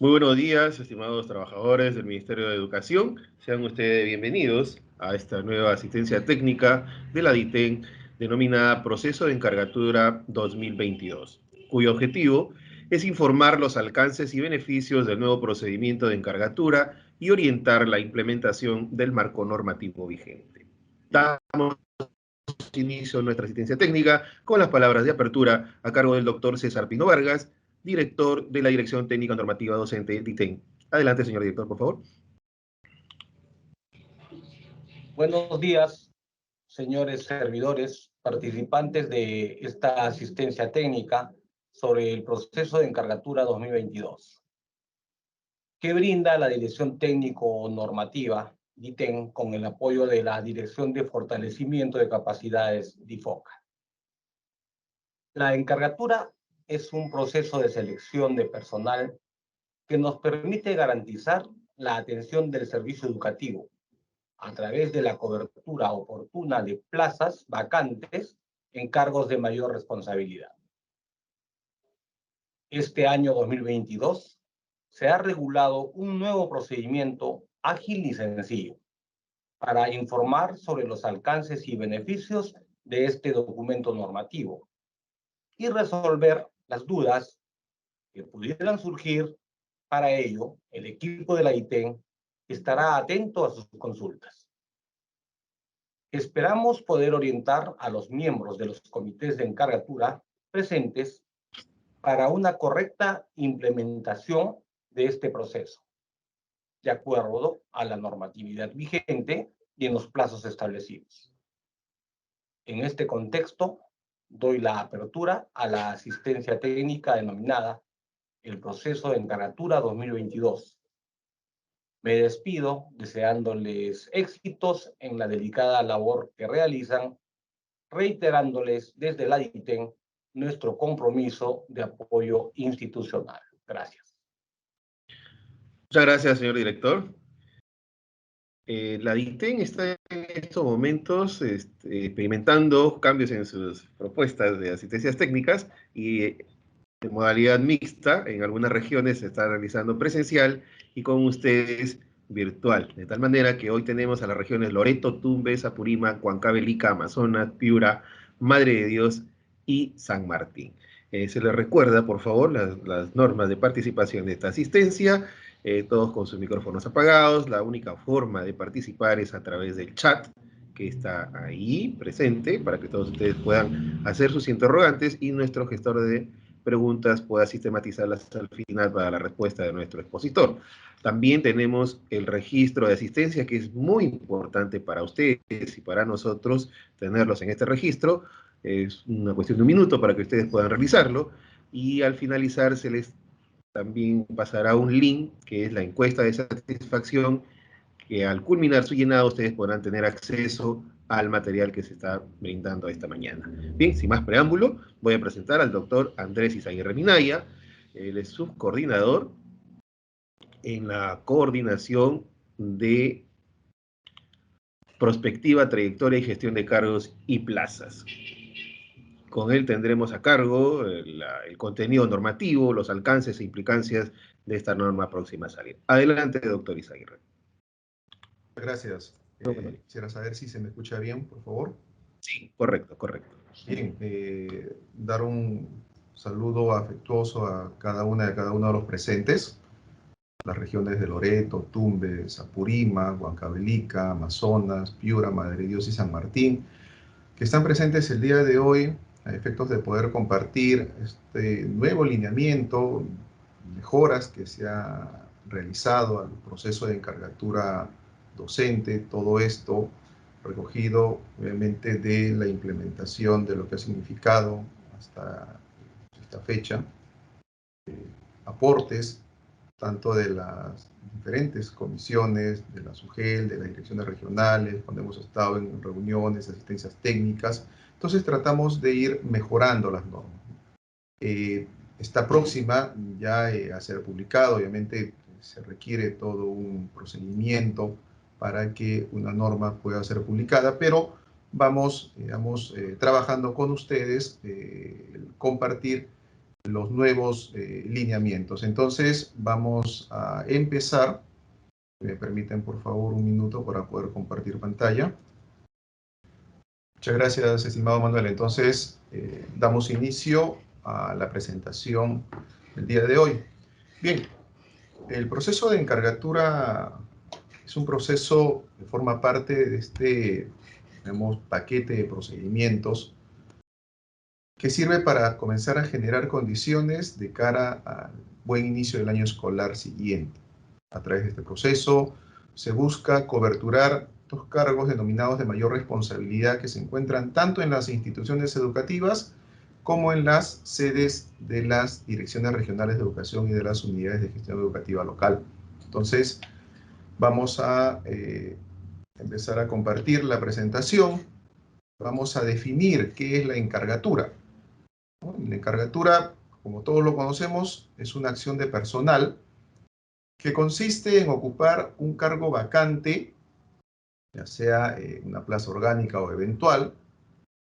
Muy buenos días, estimados trabajadores del Ministerio de Educación. Sean ustedes bienvenidos a esta nueva asistencia técnica de la DITEN denominada Proceso de Encargatura 2022, cuyo objetivo es informar los alcances y beneficios del nuevo procedimiento de encargatura y orientar la implementación del marco normativo vigente. Damos inicio a nuestra asistencia técnica con las palabras de apertura a cargo del doctor César Pino Vargas, director de la Dirección Técnica Normativa Docente DITEN. Adelante, señor director, por favor. Buenos días, señores servidores, participantes de esta asistencia técnica sobre el proceso de encargatura 2022, que brinda la Dirección Técnico Normativa DITEN con el apoyo de la Dirección de Fortalecimiento de Capacidades DIFOCA. La encargatura es un proceso de selección de personal que nos permite garantizar la atención del servicio educativo a través de la cobertura oportuna de plazas vacantes en cargos de mayor responsabilidad. Este año 2022 se ha regulado un nuevo procedimiento ágil y sencillo para informar sobre los alcances y beneficios de este documento normativo y resolver las dudas que pudieran surgir. Para ello, el equipo de la DITEN estará atento a sus consultas. Esperamos poder orientar a los miembros de los comités de encargatura presentes para una correcta implementación de este proceso, de acuerdo a la normatividad vigente y en los plazos establecidos. En este contexto, doy la apertura a la asistencia técnica denominada el proceso de encargatura 2022. Me despido deseándoles éxitos en la delicada labor que realizan, reiterándoles desde la DITEN nuestro compromiso de apoyo institucional. Gracias. Muchas gracias, señor director. La DITEN está en estos momentos experimentando cambios en sus propuestas de asistencias técnicas y de modalidad mixta. En algunas regiones se está realizando presencial y con ustedes virtual. De tal manera que hoy tenemos a las regiones Loreto, Tumbes, Apurímac, Huancavelica, Amazonas, Piura, Madre de Dios y San Martín. Se les recuerda, por favor, las normas de participación de esta asistencia, todos con sus micrófonos apagados. La única forma de participar es a través del chat que está ahí presente para que todos ustedes puedan hacer sus interrogantes y nuestro gestor de preguntas pueda sistematizarlas al final para la respuesta de nuestro expositor. También tenemos el registro de asistencia, que es muy importante para ustedes y para nosotros tenerlos en este registro. Es una cuestión de un minuto para que ustedes puedan realizarlo, y al finalizar se les también pasará un link, que es la encuesta de satisfacción, que al culminar su llenado ustedes podrán tener acceso al material que se está brindando esta mañana. Bien, sin más preámbulo, voy a presentar al doctor Andrés Izaguirre Minaya. Él es subcoordinador en la coordinación de prospectiva, trayectoria y gestión de cargos y plazas. Con él tendremos a cargo el contenido normativo, los alcances e implicancias de esta norma próxima a salir. Adelante, doctor Izaguirre. Gracias. Quisiera saber si se me escucha bien, por favor. Sí, correcto, correcto. Bien, dar un saludo afectuoso a cada uno de los presentes, las regiones de Loreto, Tumbes, Apurímac, Huancavelica, Amazonas, Piura, Madre de Dios y San Martín, que están presentes el día de hoy a efectos de poder compartir este nuevo lineamiento, mejoras que se ha realizado al proceso de encargatura docente, todo esto recogido obviamente de la implementación de lo que ha significado hasta esta fecha, aportes tanto de las diferentes comisiones, de la SUGEL, de las direcciones regionales, cuando hemos estado en reuniones, asistencias técnicas. Entonces tratamos de ir mejorando las normas. Está próxima ya a ser publicado, obviamente se requiere todo un procedimiento para que una norma pueda ser publicada, pero vamos, digamos, trabajando con ustedes, compartir los nuevos lineamientos. Entonces, vamos a empezar. Me permiten, por favor, un minuto para poder compartir pantalla. Muchas gracias, estimado Manuel. Entonces, damos inicio a la presentación del día de hoy. Bien, el proceso de encargatura es un proceso que forma parte de este, digamos, paquete de procedimientos que sirve para comenzar a generar condiciones de cara al buen inicio del año escolar siguiente. A través de este proceso se busca coberturar los cargos denominados de mayor responsabilidad que se encuentran tanto en las instituciones educativas como en las sedes de las direcciones regionales de educación y de las unidades de gestión educativa local. Entonces, vamos a empezar a compartir la presentación. Vamos a definir qué es la encargatura. La encargatura, como todos lo conocemos, es una acción de personal que consiste en ocupar un cargo vacante, ya sea una plaza orgánica o eventual,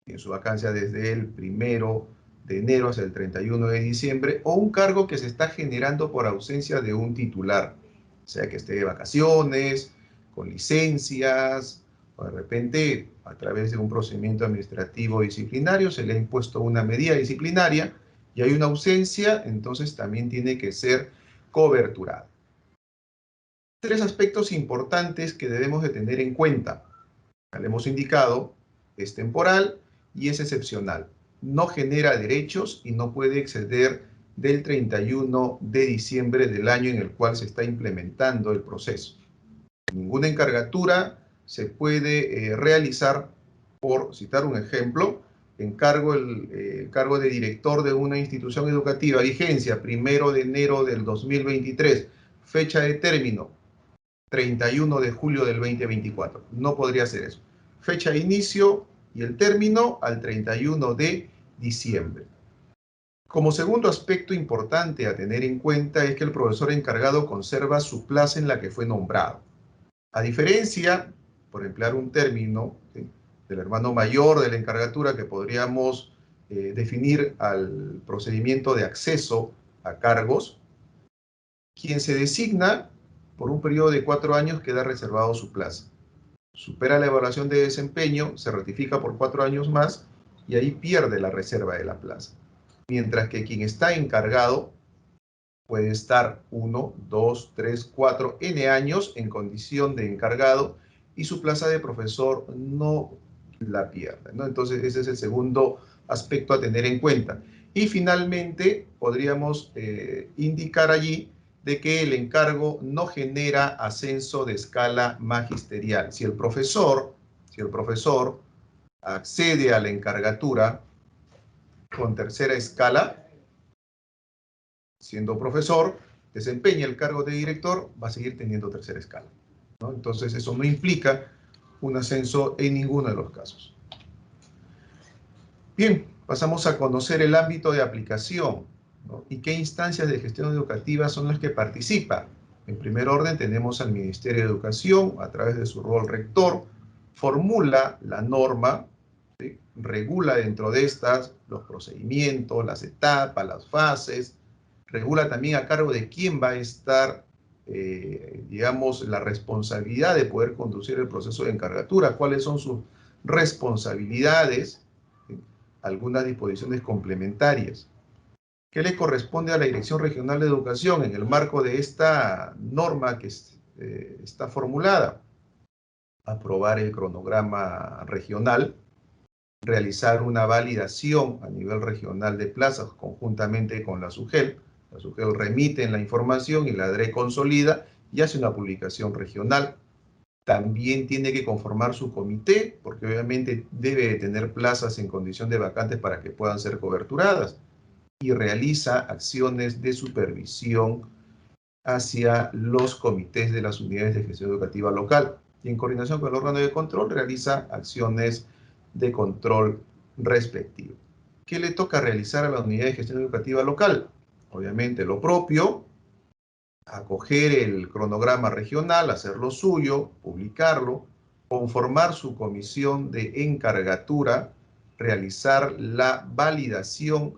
en su vacancia desde el 1 de enero hasta el 31 de diciembre, o un cargo que se está generando por ausencia de un titular, sea que esté de vacaciones, con licencias, o de repente a través de un procedimiento administrativo disciplinario se le ha impuesto una medida disciplinaria y hay una ausencia, entonces también tiene que ser coberturada. Tres aspectos importantes que debemos de tener en cuenta. Ya le hemos indicado, es temporal y es excepcional. No genera derechos y no puede exceder del 31 de diciembre del año en el cual se está implementando el proceso. Ninguna encargatura se puede realizar, por citar un ejemplo, el cargo de director de una institución educativa, vigencia 1 de enero del 2023, fecha de término 31 de julio del 2024. No podría ser eso. Fecha de inicio y el término al 31 de diciembre. Como segundo aspecto importante a tener en cuenta es que el profesor encargado conserva su plaza en la que fue nombrado. A diferencia, por emplear un término, ¿sí?, del hermano mayor de la encargatura que podríamos definir al procedimiento de acceso a cargos, quien se designa por un periodo de 4 años queda reservado su plaza. Supera la evaluación de desempeño, se ratifica por 4 años más y ahí pierde la reserva de la plaza. Mientras que quien está encargado puede estar 1, 2, 3, 4, n años en condición de encargado y su plaza de profesor no la pierde, ¿no? Entonces ese es el segundo aspecto a tener en cuenta. Y finalmente podríamos indicar allí de que el encargo no genera ascenso de escala magisterial. Si el profesor accede a la encargatura con tercera escala, siendo profesor, desempeña el cargo de director, va a seguir teniendo tercera escala, ¿no? Entonces eso no implica un ascenso en ninguno de los casos. Bien, pasamos a conocer el ámbito de aplicación, ¿no? Y qué instancias de gestión educativa son las que participan. En primer orden tenemos al Ministerio de Educación, a través de su rol rector, formula la norma, ¿sí?, regula dentro de estas los procedimientos, las etapas, las fases, regula también a cargo de quién va a estar, digamos, la responsabilidad de poder conducir el proceso de encargatura, cuáles son sus responsabilidades, ¿sí?, algunas disposiciones complementarias. ¿Qué le corresponde a la Dirección Regional de Educación en el marco de esta norma que está formulada? Aprobar el cronograma regional, realizar una validación a nivel regional de plazas conjuntamente con la SUGEL. La SUGEL remite en la información y la DRE consolida y hace una publicación regional. También tiene que conformar su comité, porque obviamente debe tener plazas en condición de vacantes para que puedan ser coberturadas. Y realiza acciones de supervisión hacia los comités de las unidades de gestión educativa local. Y en coordinación con el órgano de control realiza acciones de control respectivo. ¿Qué le toca realizar a la unidad de gestión educativa local? Obviamente lo propio, acoger el cronograma regional, hacerlo suyo, publicarlo, conformar su comisión de encargatura, realizar la validación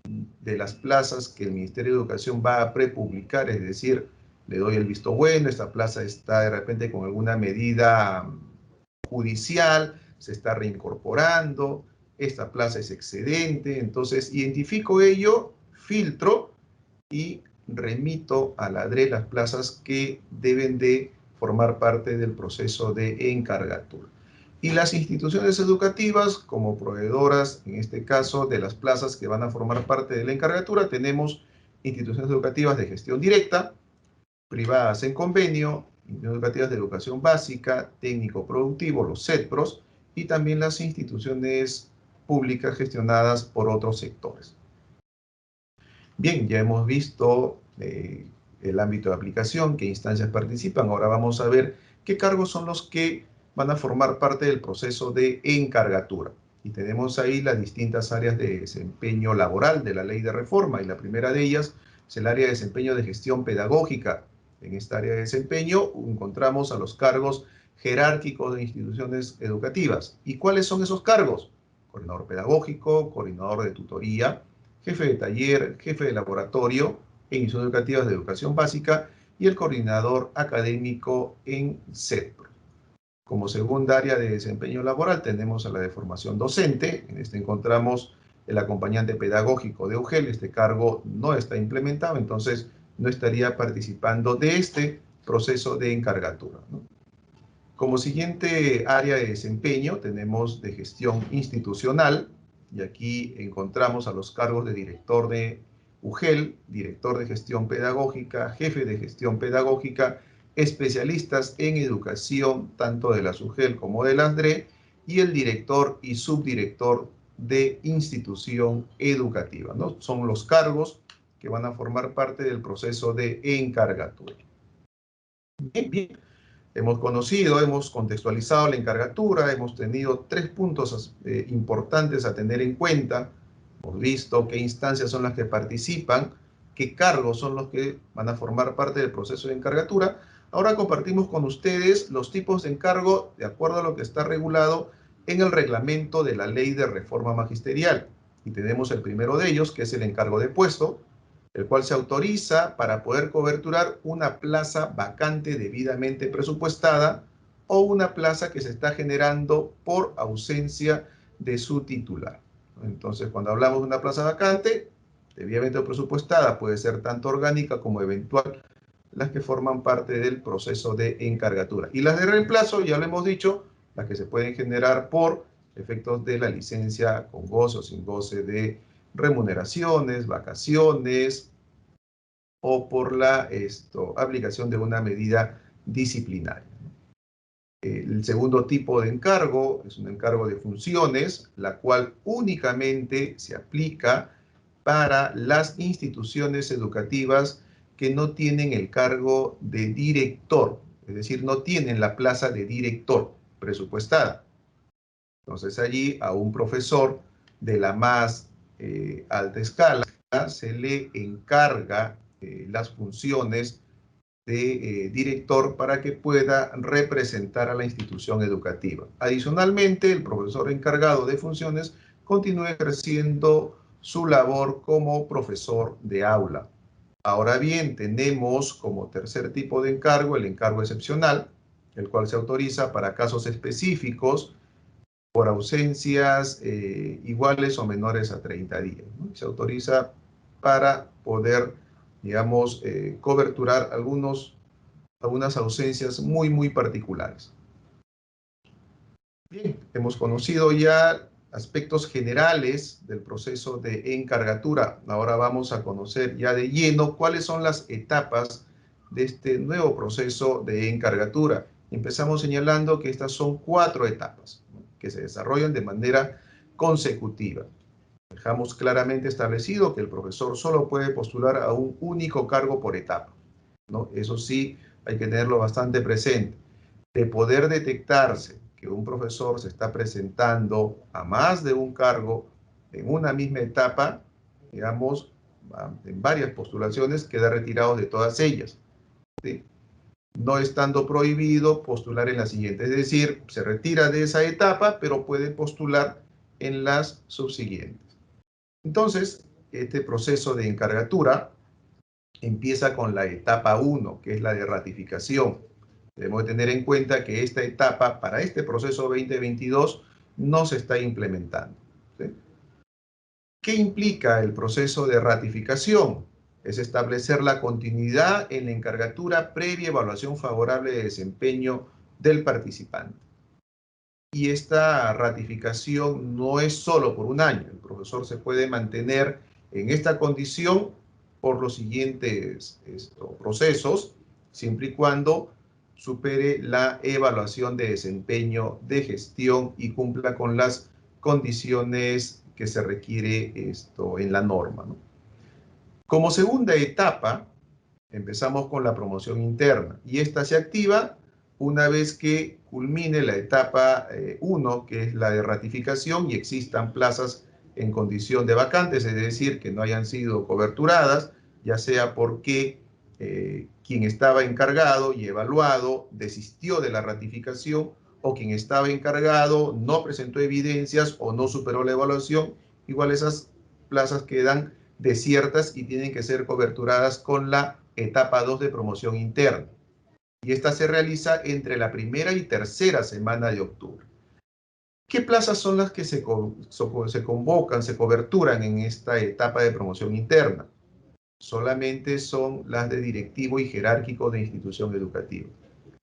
de las plazas que el Ministerio de Educación va a prepublicar, es decir, le doy el visto bueno, esta plaza está de repente con alguna medida judicial, se está reincorporando, esta plaza es excedente, entonces identifico ello, filtro y remito a la DRE las plazas que deben de formar parte del proceso de encargatura. Y las instituciones educativas, como proveedoras, en este caso, de las plazas que van a formar parte de la encargatura, tenemos instituciones educativas de gestión directa, privadas en convenio, instituciones educativas de educación básica, técnico-productivo, los CETPROS, y también las instituciones públicas gestionadas por otros sectores. Bien, ya hemos visto el ámbito de aplicación, qué instancias participan. Ahora vamos a ver qué cargos son los que van a formar parte del proceso de encargatura. Y tenemos ahí las distintas áreas de desempeño laboral de la ley de reforma, y la primera de ellas es el área de desempeño de gestión pedagógica. En esta área de desempeño encontramos a los cargos jerárquicos de instituciones educativas. ¿Y cuáles son esos cargos? Coordinador pedagógico, coordinador de tutoría, jefe de taller, jefe de laboratorio en instituciones educativas de educación básica y el coordinador académico en CETPRO. Como segunda área de desempeño laboral tenemos a la de formación docente. En este encontramos el acompañante pedagógico de UGEL. Este cargo no está implementado, entonces no estaría participando de este proceso de encargatura, ¿no? Como siguiente área de desempeño tenemos de gestión institucional, y aquí encontramos a los cargos de director de UGEL, director de gestión pedagógica, jefe de gestión pedagógica, especialistas en educación, tanto de las UGEL como de las DRE, y el director y subdirector de institución educativa, ¿no? Son los cargos que van a formar parte del proceso de encargatura. Bien. Hemos conocido, hemos contextualizado la encargatura, hemos tenido 3 puntos importantes a tener en cuenta. Hemos visto qué instancias son las que participan, qué cargos son los que van a formar parte del proceso de encargatura. Ahora compartimos con ustedes los tipos de encargo de acuerdo a lo que está regulado en el reglamento de la Ley de Reforma Magisterial. Y tenemos el primero de ellos, que es el encargo de puesto, el cual se autoriza para poder coberturar una plaza vacante debidamente presupuestada o una plaza que se está generando por ausencia de su titular. Entonces, cuando hablamos de una plaza vacante, debidamente presupuestada, puede ser tanto orgánica como eventual, las que forman parte del proceso de encargatura. Y las de reemplazo, ya lo hemos dicho, las que se pueden generar por efectos de la licencia con goce o sin goce de remuneraciones, vacaciones o por la aplicación de una medida disciplinaria. El segundo tipo de encargo es un encargo de funciones, la cual únicamente se aplica para las instituciones educativas que no tienen el cargo de director, es decir, no tienen la plaza de director presupuestada. Entonces allí a un profesor de la más alta escala se le encarga las funciones de director para que pueda representar a la institución educativa. Adicionalmente, el profesor encargado de funciones continúa ejerciendo su labor como profesor de aula. Ahora bien, tenemos como tercer tipo de encargo el encargo excepcional, el cual se autoriza para casos específicos por ausencias iguales o menores a 30 días, ¿no? Se autoriza para poder, digamos, coberturar algunas ausencias muy particulares. Bien, hemos conocido ya aspectos generales del proceso de encargatura. Ahora vamos a conocer ya de lleno cuáles son las etapas de este nuevo proceso de encargatura. Empezamos señalando que estas son 4 etapas, ¿no?, que se desarrollan de manera consecutiva. Dejamos claramente establecido que el profesor solo puede postular a un único cargo por etapa, ¿no? Eso sí, hay que tenerlo bastante presente. De poder detectarse que un profesor se está presentando a más de un cargo en una misma etapa, digamos, en varias postulaciones, queda retirado de todas ellas, ¿sí?, no estando prohibido postular en la siguiente. Es decir, se retira de esa etapa, pero puede postular en las subsiguientes. Entonces, este proceso de encargatura empieza con la etapa 1, que es la de ratificación. Debemos tener en cuenta que esta etapa para este proceso 2022 no se está implementando, ¿sí? ¿Qué implica el proceso de ratificación? Es establecer la continuidad en la encargatura previa evaluación favorable de desempeño del participante. Y esta ratificación no es solo por un año. El profesor se puede mantener en esta condición por los siguientes procesos, siempre y cuando supere la evaluación de desempeño de gestión y cumpla con las condiciones que se requiere en la norma, ¿no? Como segunda etapa, empezamos con la promoción interna y esta se activa una vez que culmine la etapa 1, que es la de ratificación y existan plazas en condición de vacantes, es decir, que no hayan sido coberturadas, ya sea porque quien estaba encargado y evaluado desistió de la ratificación o quien estaba encargado no presentó evidencias o no superó la evaluación. Igual esas plazas quedan desiertas y tienen que ser coberturadas con la etapa 2 de promoción interna. Y esta se realiza entre la primera y tercera semana de octubre. ¿Qué plazas son las que se convocan, se coberturan en esta etapa de promoción interna? Solamente son las de directivo y jerárquico de institución educativa.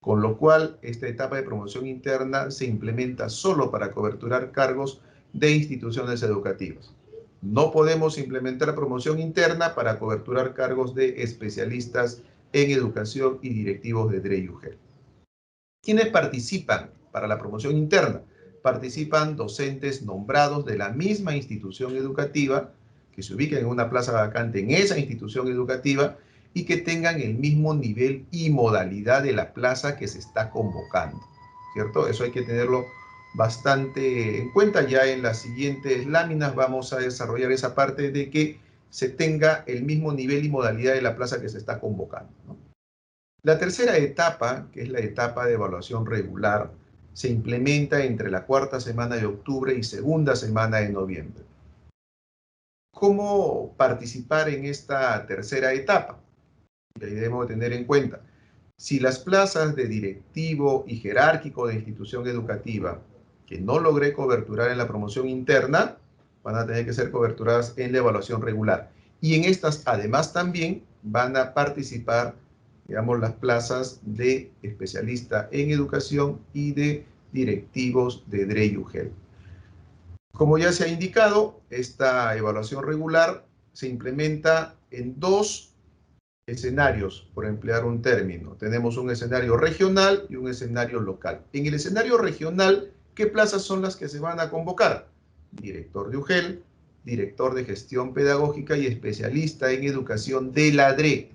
Con lo cual, esta etapa de promoción interna se implementa solo para coberturar cargos de instituciones educativas. No podemos implementar promoción interna para coberturar cargos de especialistas en educación y directivos de DRE y UGEL. ¿Quiénes participan para la promoción interna? Participan docentes nombrados de la misma institución educativa que se ubiquen en una plaza vacante en esa institución educativa y que tengan el mismo nivel y modalidad de la plaza que se está convocando, ¿cierto? Eso hay que tenerlo bastante en cuenta. Ya en las siguientes láminas vamos a desarrollar esa parte de que se tenga el mismo nivel y modalidad de la plaza que se está convocando, ¿no? La tercera etapa, que es la etapa de evaluación regular, se implementa entre la cuarta semana de octubre y segunda semana de noviembre. ¿Cómo participar en esta tercera etapa? Y ahí debemos tener en cuenta, si las plazas de directivo y jerárquico de institución educativa que no logré coberturar en la promoción interna, van a tener que ser coberturadas en la evaluación regular. Y en estas, además, también van a participar, digamos, las plazas de especialista en educación y de directivos de DRE y UGEL. Como ya se ha indicado, esta evaluación regular se implementa en dos escenarios, por emplear un término. Tenemos un escenario regional y un escenario local. En el escenario regional, ¿qué plazas son las que se van a convocar? Director de UGEL, director de gestión pedagógica y especialista en educación de la DRE.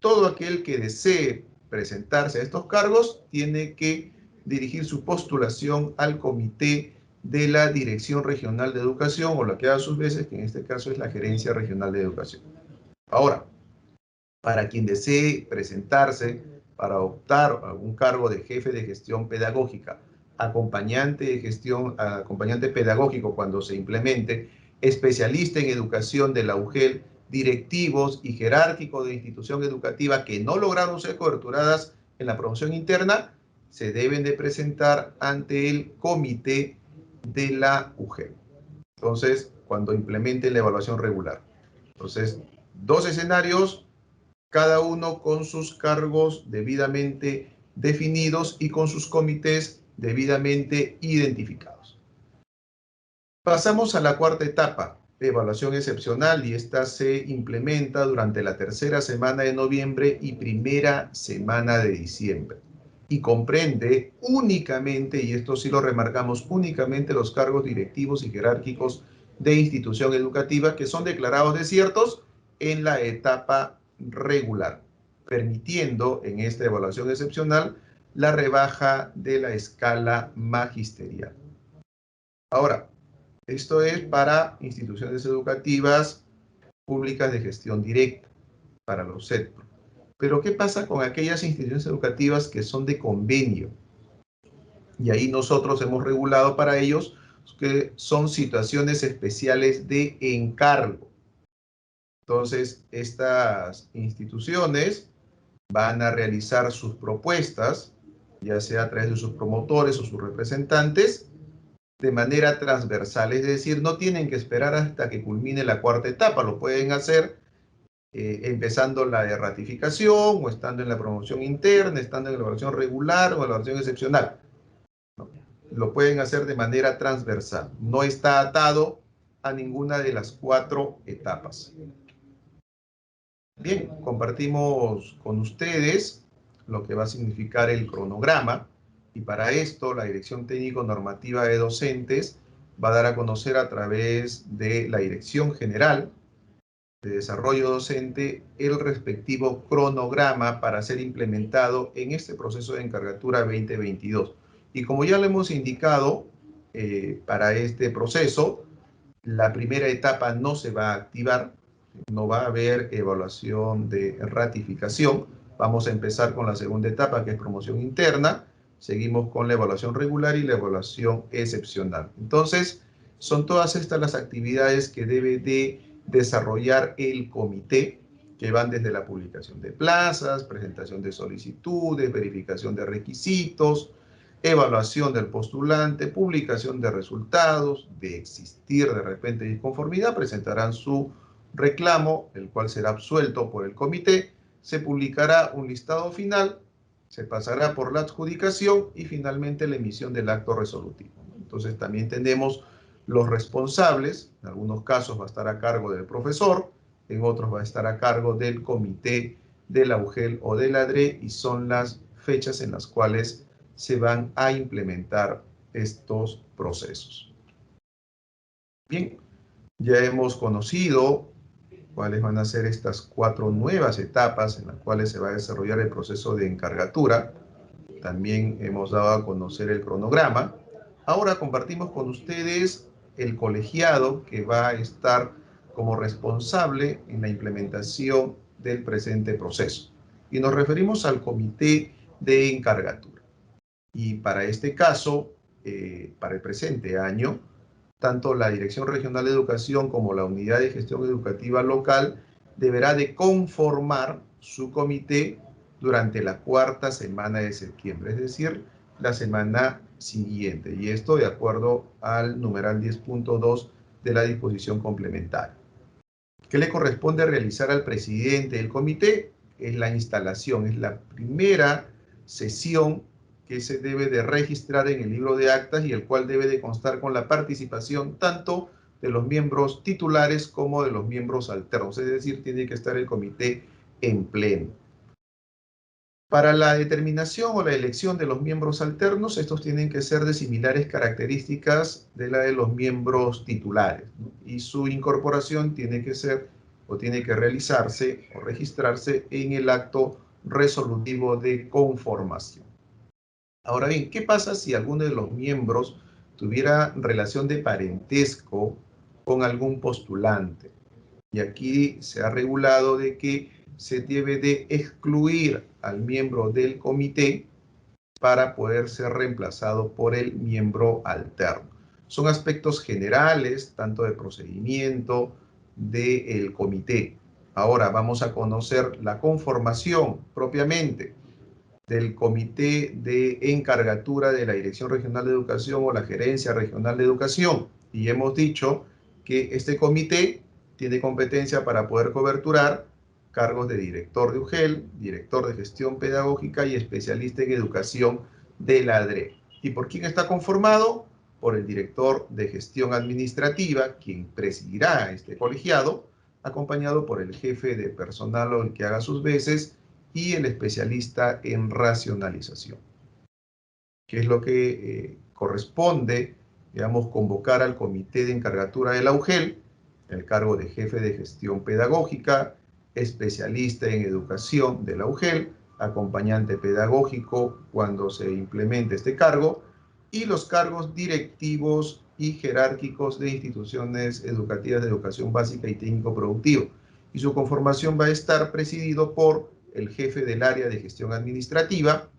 Todo aquel que desee presentarse a estos cargos tiene que dirigir su postulación al comité de la Dirección Regional de Educación, o la que a sus veces, que en este caso es la Gerencia Regional de Educación. Ahora, para quien desee presentarse para optar a un cargo de jefe de gestión pedagógica, acompañante de gestión, acompañante pedagógico cuando se implemente, especialista en educación de la UGEL, directivos y jerárquicos de institución educativa que no lograron ser coberturadas en la promoción interna, se deben de presentar ante el comité de la UGEL. Entonces, cuando implementen la evaluación regular. Entonces, dos escenarios, cada uno con sus cargos debidamente definidos y con sus comités debidamente identificados. Pasamos a la cuarta etapa, de evaluación excepcional, y esta se implementa durante la tercera semana de noviembre y primera semana de diciembre. Y comprende únicamente, y esto sí lo remarcamos, únicamente los cargos directivos y jerárquicos de institución educativa que son declarados desiertos en la etapa regular, permitiendo en esta evaluación excepcional la rebaja de la escala magisterial. Ahora, esto es para instituciones educativas públicas de gestión directa, para los CEDPRO. Pero ¿qué pasa con aquellas instituciones educativas que son de convenio? Y ahí nosotros hemos regulado para ellos que son situaciones especiales de encargo. Entonces, estas instituciones van a realizar sus propuestas, ya sea a través de sus promotores o sus representantes, de manera transversal. Es decir, no tienen que esperar hasta que culmine la cuarta etapa, lo pueden hacer empezando la de ratificación, o estando en la promoción interna, estando en la evaluación regular o en la evaluación excepcional. ¿No? Lo pueden hacer de manera transversal. No está atado a ninguna de las 4 etapas. Bien, compartimos con ustedes lo que va a significar el cronograma, y para esto la Dirección Técnico-Normativa de Docentes va a dar a conocer a través de la Dirección General de Desarrollo Docente el respectivo cronograma para ser implementado en este proceso de encargatura 2022. Y como ya lo hemos indicado, para este proceso, la primera etapa no se va a activar, no va a haber evaluación de ratificación. Vamos a empezar con la segunda etapa, que es promoción interna. Seguimos con la evaluación regular y la evaluación excepcional. Entonces, son todas estas las actividades que debe de desarrollar el comité, que van desde la publicación de plazas, presentación de solicitudes, verificación de requisitos, evaluación del postulante, publicación de resultados. De existir de repente disconformidad, presentarán su reclamo, el cual será absuelto por el comité. Se publicará un listado final, se pasará por la adjudicación y finalmente la emisión del acto resolutivo. Entonces también tenemos los responsables. En algunos casos va a estar a cargo del profesor, en otros va a estar a cargo del comité de la UGEL o de la ADRE, y son las fechas en las cuales se van a implementar estos procesos. Bien, ya hemos conocido cuáles van a ser estas 4 nuevas etapas en las cuales se va a desarrollar el proceso de encargatura. También hemos dado a conocer el cronograma. Ahora compartimos con ustedes el colegiado que va a estar como responsable en la implementación del presente proceso. Y nos referimos al comité de encargatura. Y para este caso, para el presente año, tanto la Dirección Regional de Educación como la Unidad de Gestión Educativa Local deberá de conformar su comité durante la 4ª semana de septiembre, es decir, la semana siguiente, y esto de acuerdo al numeral 10.2 de la disposición complementaria. ¿Qué le corresponde realizar al presidente del comité? Es la instalación, es la primera sesión que se debe de registrar en el libro de actas, y el cual debe de constar con la participación tanto de los miembros titulares como de los miembros alternos, es decir, tiene que estar el comité en pleno. Para la determinación o la elección de los miembros alternos, estos tienen que ser de similares características de la de los miembros titulares, ¿no? Y su incorporación tiene que ser o tiene que realizarse o registrarse en el acto resolutivo de conformación. Ahora bien, ¿qué pasa si alguno de los miembros tuviera relación de parentesco con algún postulante? Y aquí se ha regulado de que se debe de excluir al miembro del comité para poder ser reemplazado por el miembro alterno. Son aspectos generales, tanto de procedimiento del comité. Ahora vamos a conocer la conformación propiamente del Comité de Encargatura de la Dirección Regional de Educación o la Gerencia Regional de Educación. Y hemos dicho que este comité tiene competencia para poder coberturar cargos de director de UGEL, director de gestión pedagógica y especialista en educación de la ADRE. ¿Y por quién está conformado? Por el director de gestión administrativa, quien presidirá este colegiado, acompañado por el jefe de personal o el que haga sus veces, y el especialista en racionalización, que es lo que corresponde, digamos, convocar al comité de encargatura de la UGEL, el cargo de jefe de gestión pedagógica, especialista en educación de la UGEL, acompañante pedagógico cuando se implemente este cargo, y los cargos directivos y jerárquicos de instituciones educativas de educación básica y técnico-productivo. Y su conformación va a estar presidido por el jefe del área de gestión administrativa,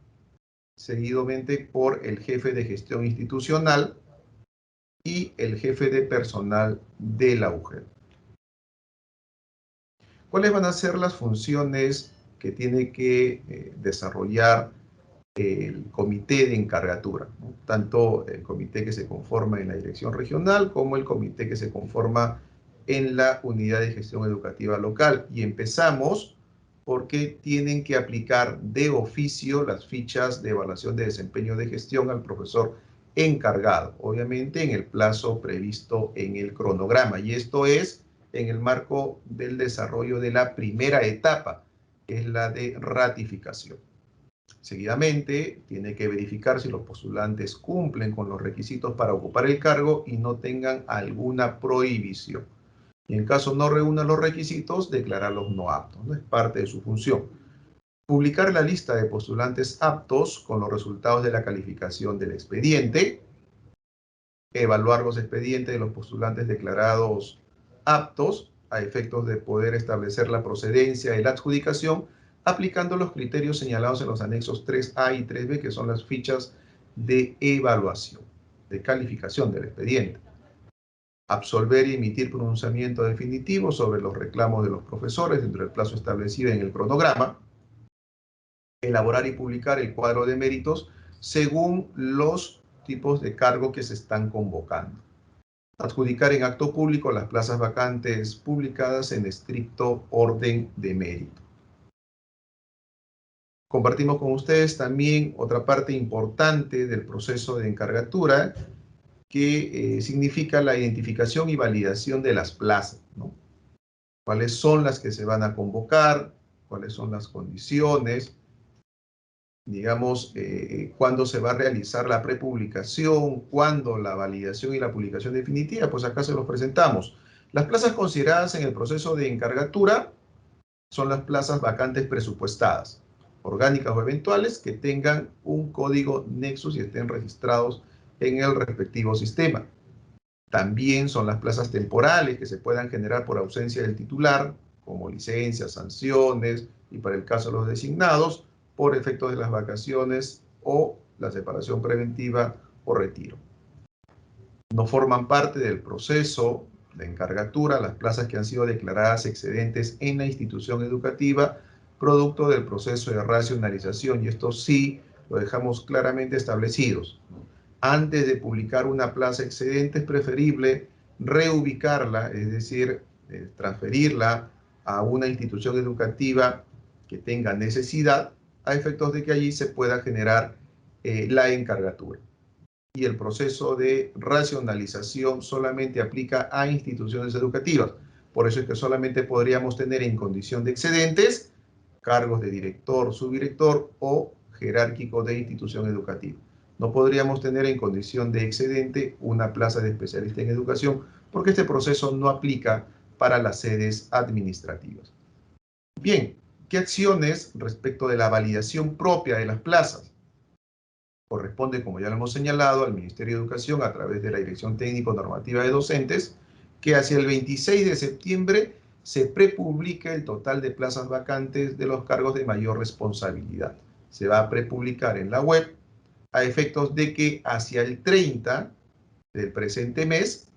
seguidamente por el jefe de gestión institucional y el jefe de personal de la UGEL. ¿Cuáles van a ser las funciones que tiene que desarrollar el comité de encargatura, ¿no? Tanto el comité que se conforma en la dirección regional como el comité que se conforma en la unidad de gestión educativa local? Y empezamos porque tienen que aplicar de oficio las fichas de evaluación de desempeño de gestión al profesor encargado, obviamente en el plazo previsto en el cronograma. Y esto es en el marco del desarrollo de la primera etapa, que es la de ratificación. Seguidamente, tiene que verificar si los postulantes cumplen con los requisitos para ocupar el cargo y no tengan alguna prohibición. Y en caso no reúnan los requisitos, declararlos no aptos, ¿no? Es parte de su función. Publicar la lista de postulantes aptos con los resultados de la calificación del expediente. Evaluar los expedientes de los postulantes declarados aptos a efectos de poder establecer la procedencia y la adjudicación, aplicando los criterios señalados en los anexos 3A y 3B, que son las fichas de evaluación, de calificación del expediente. Absolver y emitir pronunciamiento definitivo sobre los reclamos de los profesores dentro del plazo establecido en el cronograma. Elaborar y publicar el cuadro de méritos según los tipos de cargo que se están convocando. Adjudicar en acto público las plazas vacantes publicadas en estricto orden de mérito. Compartimos con ustedes también otra parte importante del proceso de encargatura, que significa la identificación y validación de las plazas, ¿no? ¿Cuáles son las que se van a convocar? ¿Cuáles son las condiciones? Digamos, cuándo se va a realizar la prepublicación, cuándo la validación y la publicación definitiva, pues acá se los presentamos. Las plazas consideradas en el proceso de encargatura son las plazas vacantes presupuestadas, orgánicas o eventuales, que tengan un código Nexus y estén registrados en el respectivo sistema. También son las plazas temporales que se puedan generar por ausencia del titular, como licencias, sanciones, y para el caso de los designados, por efectos de las vacaciones o la separación preventiva o retiro. No forman parte del proceso de encargatura las plazas que han sido declaradas excedentes en la institución educativa, producto del proceso de racionalización, y esto sí lo dejamos claramente establecidos. Antes de publicar una plaza excedente es preferible reubicarla, es decir, transferirla a una institución educativa que tenga necesidad, a efectos de que allí se pueda generar la encargatura. Y el proceso de racionalización solamente aplica a instituciones educativas. Por eso es que solamente podríamos tener en condición de excedentes cargos de director, subdirector o jerárquico de institución educativa. No podríamos tener en condición de excedente una plaza de especialista en educación, porque este proceso no aplica para las sedes administrativas. Bien, ¿qué acciones respecto de la validación propia de las plazas? Corresponde, como ya lo hemos señalado, al Ministerio de Educación a través de la Dirección Técnico-Normativa de Docentes, que hacia el 26 de septiembre se prepublica el total de plazas vacantes de los cargos de mayor responsabilidad. Se va a prepublicar en la web a efectos de que hacia el 30 del presente mes,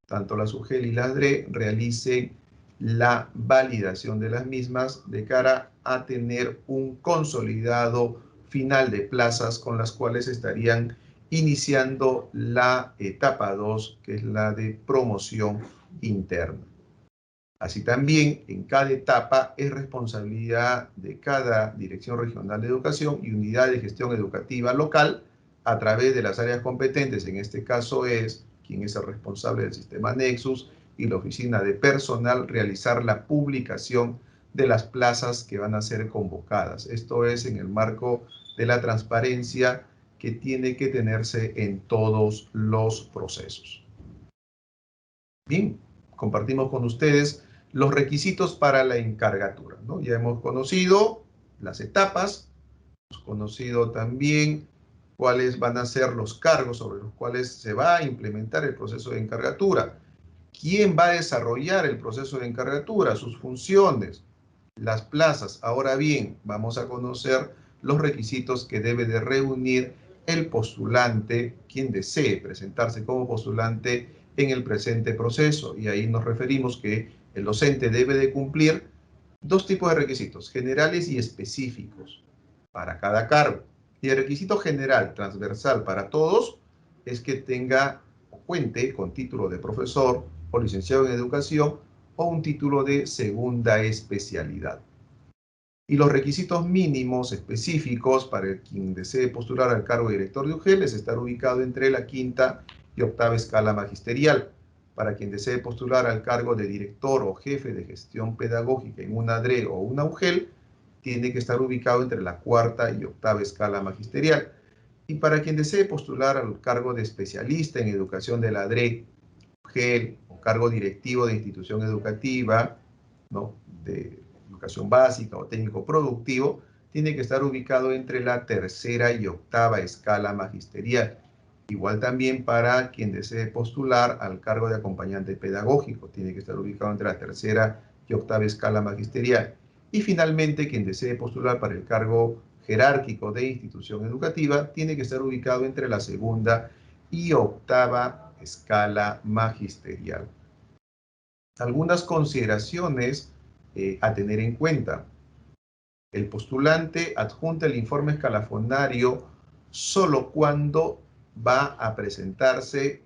tanto la SUGEL y la ADRE realicen la validación de las mismas de cara a tener un consolidado final de plazas con las cuales estarían iniciando la etapa 2, que es la de promoción interna. Así también, en cada etapa es responsabilidad de cada Dirección Regional de Educación y Unidad de Gestión Educativa Local, a través de las áreas competentes, en este caso es quien es el responsable del sistema Nexus y la oficina de personal, realizar la publicación de las plazas que van a ser convocadas. Esto es en el marco de la transparencia que tiene que tenerse en todos los procesos. Bien, compartimos con ustedes los requisitos para la encargatura, ¿no? Ya hemos conocido las etapas, hemos conocido también cuáles van a ser los cargos sobre los cuales se va a implementar el proceso de encargatura, quién va a desarrollar el proceso de encargatura, sus funciones, las plazas. Ahora bien, vamos a conocer los requisitos que debe de reunir el postulante, quien desee presentarse como postulante en el presente proceso. Y ahí nos referimos que el docente debe de cumplir Dos tipos de requisitos, generales y específicos, para cada cargo. Y el requisito general, transversal para todos, es que tenga o cuente con título de profesor o licenciado en educación o un título de segunda especialidad. Y los requisitos mínimos específicos para quien desee postular al cargo de director de UGEL es estar ubicado entre la 5ª y 8ª escala magisterial. Para quien desee postular al cargo de director o jefe de gestión pedagógica en una ADRE o una UGEL, tiene que estar ubicado entre la 4ª y 8ª escala magisterial. Y para quien desee postular al cargo de especialista en educación de la ADRE, UGEL o cargo directivo de institución educativa, ¿no?, de educación básica o técnico productivo, tiene que estar ubicado entre la 3ª y 8ª escala magisterial. Igual también para quien desee postular al cargo de acompañante pedagógico, tiene que estar ubicado entre la 3ª y 8ª escala magisterial. Y finalmente, quien desee postular para el cargo jerárquico de institución educativa, tiene que estar ubicado entre la 2ª y 8ª escala magisterial. Algunas consideraciones a tener en cuenta. El postulante adjunta el informe escalafonario solo cuando va a presentarse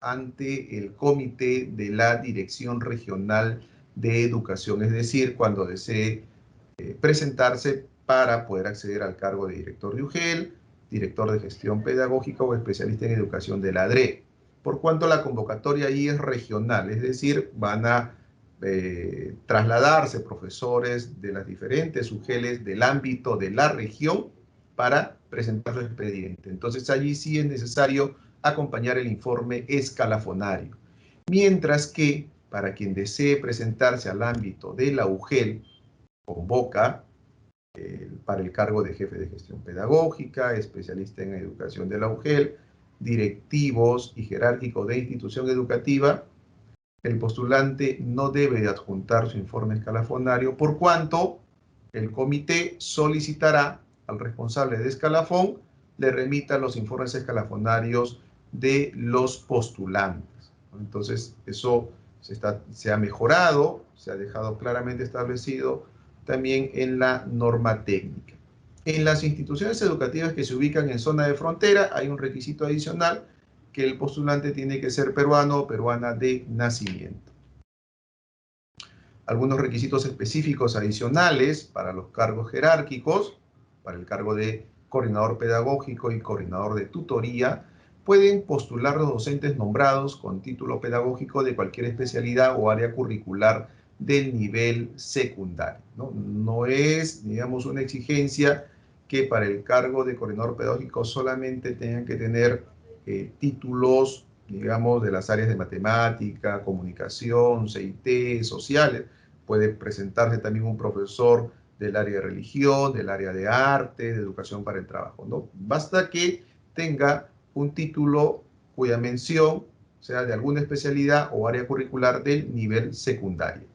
ante el comité de la Dirección Regional de Educación, es decir, cuando desee presentarse para poder acceder al cargo de director de UGEL, director de gestión pedagógica o especialista en educación de la ADRE. Por cuanto la convocatoria ahí es regional, es decir, van a trasladarse profesores de las diferentes UGELes del ámbito de la región para presentar su expediente. Entonces allí sí es necesario acompañar el informe escalafonario. Mientras que para quien desee presentarse al ámbito de la UGEL, convoca para el cargo de jefe de gestión pedagógica, especialista en educación de la UGEL, directivos y jerárquico de institución educativa. El postulante no debe de adjuntar su informe escalafonario por cuanto el comité solicitará al responsable de escalafón le remita los informes escalafonarios de los postulantes. Entonces, eso se ha mejorado, se ha dejado claramente establecido también en la norma técnica. En las instituciones educativas que se ubican en zona de frontera hay un requisito adicional, que el postulante tiene que ser peruano o peruana de nacimiento. Algunos requisitos específicos adicionales para los cargos jerárquicos, para el cargo de coordinador pedagógico y coordinador de tutoría, pueden postular los docentes nombrados con título pedagógico de cualquier especialidad o área curricular del nivel secundario. No es, digamos, una exigencia que para el cargo de coordinador pedagógico solamente tengan que tener títulos, digamos, de las áreas de matemática, comunicación, CIT, sociales. Puede presentarse también un profesor del área de religión, del área de arte, de educación para el trabajo, ¿no? Basta que tenga un título cuya mención sea de alguna especialidad o área curricular del nivel secundario.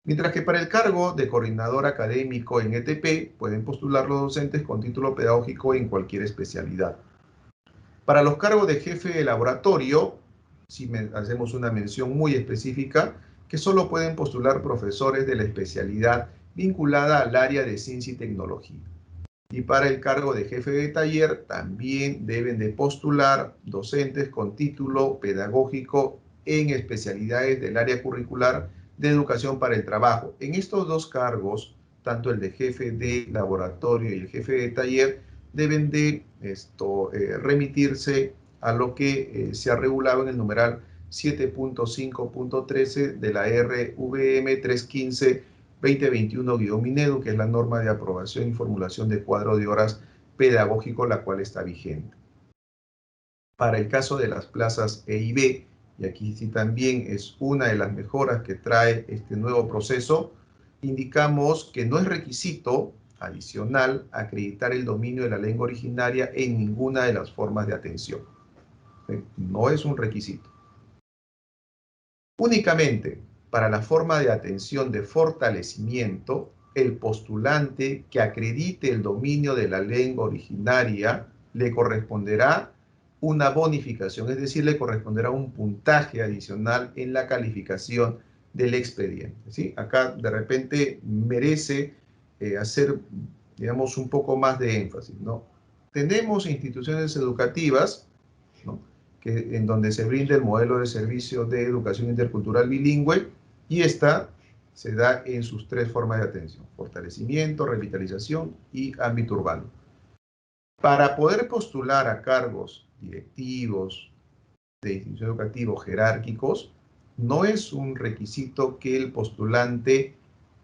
Mientras que para el cargo de coordinador académico en ETP pueden postular los docentes con título pedagógico en cualquier especialidad. Para los cargos de jefe de laboratorio, si hacemos una mención muy específica, que solo pueden postular profesores de la especialidad vinculada al área de ciencia y tecnología. Y para el cargo de jefe de taller también deben de postular docentes con título pedagógico en especialidades del área curricular de educación para el trabajo. En estos dos cargos, tanto el de jefe de laboratorio y el jefe de taller, deben de remitirse a lo que se ha regulado en el numeral 7.5.13 de la RVM 315-2021-Minedu, que es la norma de aprobación y formulación de cuadro de horas pedagógico, la cual está vigente. Para el caso de las plazas E y B, y aquí sí también es una de las mejoras que trae este nuevo proceso, indicamos que no es requisito adicional acreditar el dominio de la lengua originaria en ninguna de las formas de atención. No es un requisito. Únicamente para la forma de atención de fortalecimiento, el postulante que acredite el dominio de la lengua originaria le corresponderá una bonificación, es decir, le corresponderá un puntaje adicional en la calificación del expediente, ¿sí? Acá de repente merece hacer, digamos, un poco más de énfasis, ¿no? Tenemos instituciones educativas, ¿no?, en donde se brinda el modelo de servicio de educación intercultural bilingüe, y esta se da en sus tres formas de atención: fortalecimiento, revitalización y ámbito urbano. Para poder postular a cargos directivos de institución educativos jerárquicos, no es un requisito que el postulante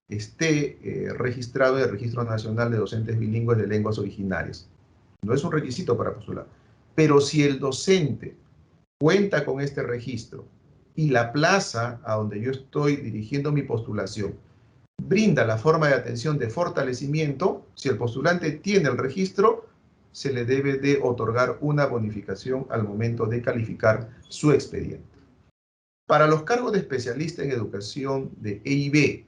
esté registrado en el Registro Nacional de Docentes Bilingües de Lenguas Originarias. No es un requisito para postular. Pero si el docente cuenta con este registro y la plaza a donde yo estoy dirigiendo mi postulación brinda la forma de atención de fortalecimiento, si el postulante tiene el registro, se le debe de otorgar una bonificación al momento de calificar su expediente. Para los cargos de especialista en educación de EIB,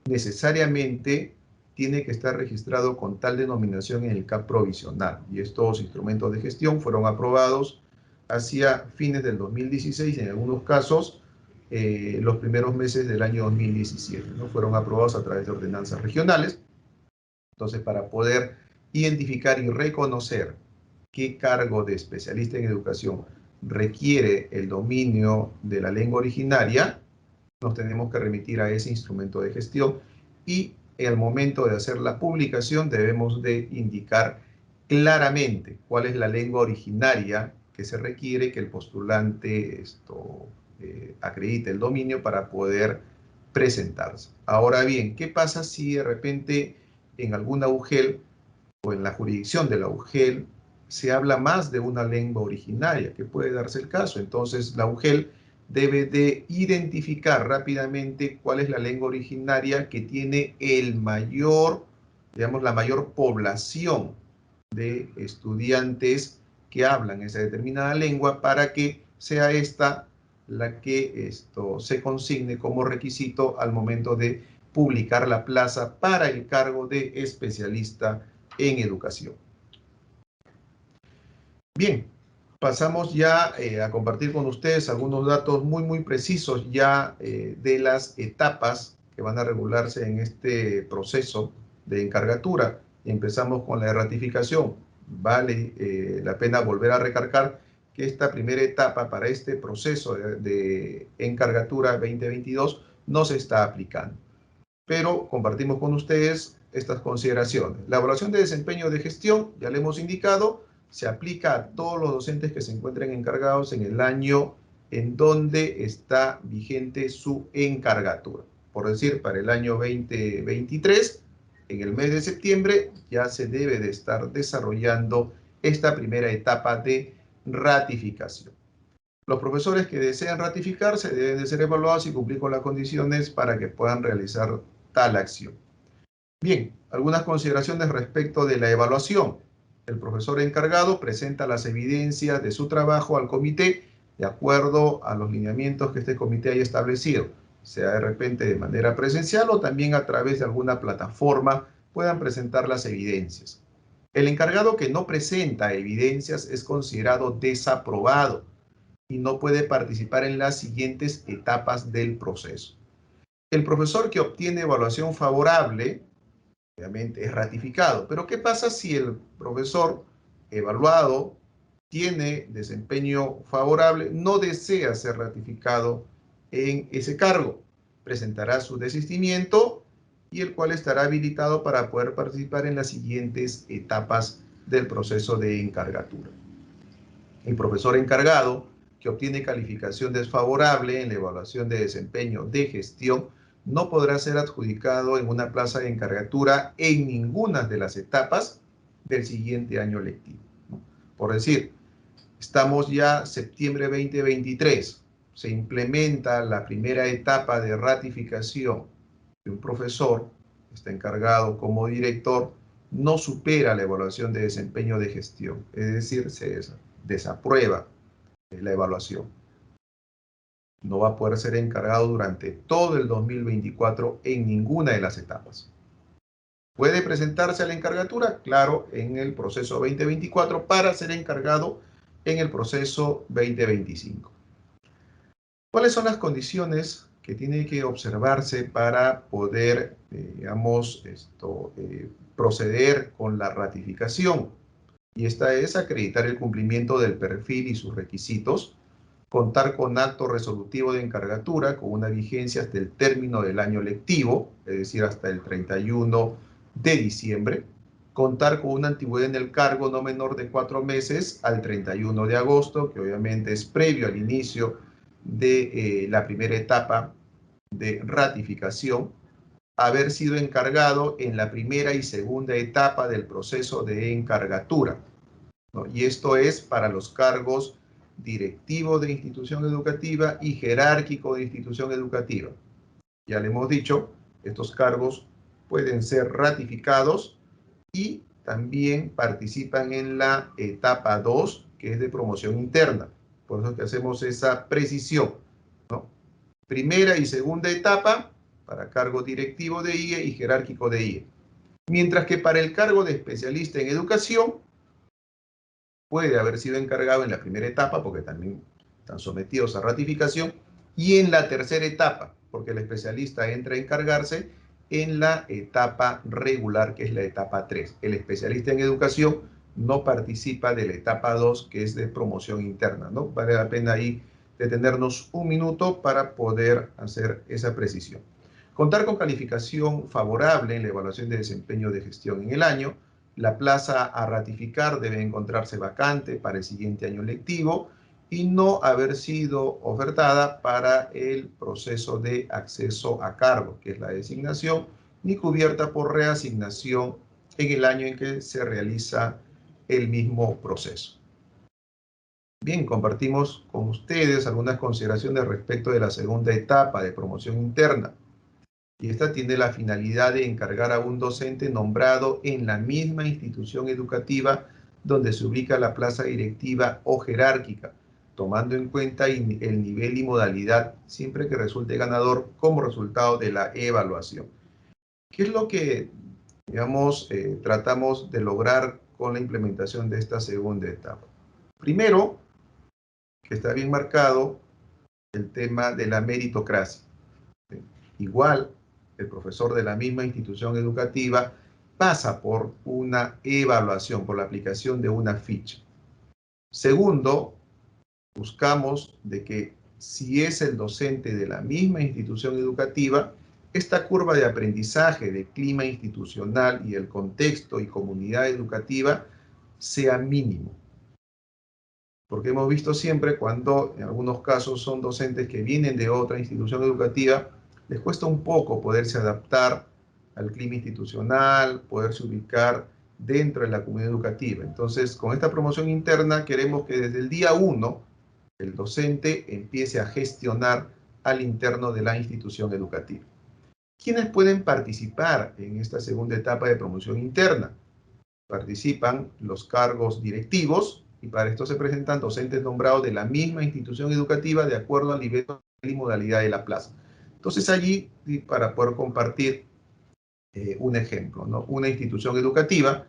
necesariamente tiene que estar registrado con tal denominación en el CAP provisional, y estos instrumentos de gestión fueron aprobados hacia fines del 2016, en algunos casos los primeros meses del año 2017, ¿no? Fueron aprobados a través de ordenanzas regionales. Entonces, para poder identificar y reconocer qué cargo de especialista en educación requiere el dominio de la lengua originaria, nos tenemos que remitir a ese instrumento de gestión, y al momento de hacer la publicación debemos de indicar claramente cuál es la lengua originaria que se requiere que el postulante acredite el dominio para poder presentarse. Ahora bien, ¿qué pasa si de repente en alguna UGEL o en la jurisdicción de la UGEL se habla más de una lengua originaria, que puede darse el caso? Entonces la UGEL debe de identificar rápidamente cuál es la lengua originaria que tiene el mayor, digamos, la mayor población de estudiantes que hablan esa determinada lengua, para que sea esta la que se consigne como requisito al momento de publicar la plaza para el cargo de especialista en educación. Bien, pasamos ya a compartir con ustedes algunos datos muy precisos ya de las etapas que van a regularse en este proceso de encargatura. Empezamos con la de ratificación. Vale la pena volver a recargar que esta primera etapa para este proceso de encargatura 2022 no se está aplicando. Pero compartimos con ustedes estas consideraciones. La evaluación de desempeño de gestión, ya le hemos indicado, se aplica a todos los docentes que se encuentren encargados en el año en donde está vigente su encargatura. Por decir, para el año 2023, en el mes de septiembre, ya se debe de estar desarrollando esta primera etapa de ratificación. Los profesores que desean ratificarse deben de ser evaluados y cumplir con las condiciones para que puedan realizar tal acción. Bien, algunas consideraciones respecto de la evaluación. El profesor encargado presenta las evidencias de su trabajo al comité de acuerdo a los lineamientos que este comité haya establecido, sea de repente de manera presencial o también a través de alguna plataforma puedan presentar las evidencias. El encargado que no presenta evidencias es considerado desaprobado y no puede participar en las siguientes etapas del proceso. El profesor que obtiene evaluación favorable, obviamente, es ratificado. Pero ¿qué pasa si el profesor evaluado tiene desempeño favorable, no desea ser ratificado en ese cargo? Presentará su desistimiento, y el cual estará habilitado para poder participar en las siguientes etapas del proceso de encargatura. El profesor encargado que obtiene calificación desfavorable en la evaluación de desempeño de gestión no podrá ser adjudicado en una plaza de encargatura en ninguna de las etapas del siguiente año lectivo, ¿no? Por decir, estamos ya septiembre 2023, se implementa la primera etapa de ratificación de un profesor que está encargado como director, no supera la evaluación de desempeño de gestión, es decir, se desaprueba la evaluación. No va a poder ser encargado durante todo el 2024 en ninguna de las etapas. ¿Puede presentarse a la encargatura? Claro, en el proceso 2024 para ser encargado en el proceso 2025. ¿Cuáles son las condiciones que que tiene que observarse para poder, digamos, proceder con la ratificación. Y esta es acreditar el cumplimiento del perfil y sus requisitos, contar con acto resolutivo de encargatura con una vigencia hasta el término del año lectivo, es decir, hasta el 31 de diciembre, contar con una antigüedad en el cargo no menor de 4 meses al 31 de agosto, que obviamente es previo al inicio de la primera etapa de ratificación, haber sido encargado en la primera y segunda etapa del proceso de encargatura, ¿no? Y esto es para los cargos directivo de institución educativa y jerárquico de institución educativa. Ya le hemos dicho, estos cargos pueden ser ratificados y también participan en la etapa 2, que es de promoción interna. Por eso es que hacemos esa precisión, ¿no? Primera y segunda etapa para cargo directivo de IE y jerárquico de IE. Mientras que para el cargo de especialista en educación, puede haber sido encargado en la primera etapa, porque también están sometidos a ratificación, y en la tercera etapa, porque el especialista entra a encargarse en la etapa regular, que es la etapa 3. El especialista en educación no participa de la etapa 2, que es de promoción interna, ¿no? Vale la pena ahí detenernos un minuto para poder hacer esa precisión. Contar con calificación favorable en la evaluación de desempeño de gestión en el año. La plaza a ratificar debe encontrarse vacante para el siguiente año lectivo y no haber sido ofertada para el proceso de acceso a cargo, que es la designación, ni cubierta por reasignación en el año en que se realiza el mismo proceso. Bien, compartimos con ustedes algunas consideraciones respecto de la segunda etapa de promoción interna. Y esta tiene la finalidad de encargar a un docente nombrado en la misma institución educativa donde se ubica la plaza directiva o jerárquica, tomando en cuenta el nivel y modalidad siempre que resulte ganador como resultado de la evaluación. ¿Qué es lo que, digamos, tratamos de lograr con la implementación de esta segunda etapa? Primero, que está bien marcado el tema de la meritocracia. Igual, el profesor de la misma institución educativa pasa por una evaluación, por la aplicación de una ficha. Segundo, buscamos de que si es el docente de la misma institución educativa, esta curva de aprendizaje de clima institucional y el contexto y comunidad educativa sea mínimo. Porque hemos visto siempre cuando en algunos casos son docentes que vienen de otra institución educativa, les cuesta un poco poderse adaptar al clima institucional, poderse ubicar dentro de la comunidad educativa. Entonces, con esta promoción interna queremos que desde el día 1 el docente empiece a gestionar al interno de la institución educativa. ¿Quiénes pueden participar en esta segunda etapa de promoción interna? Participan los cargos directivos, y para esto se presentan docentes nombrados de la misma institución educativa de acuerdo al nivel y modalidad de la plaza. Entonces allí, para poder compartir un ejemplo, ¿no? Una institución educativa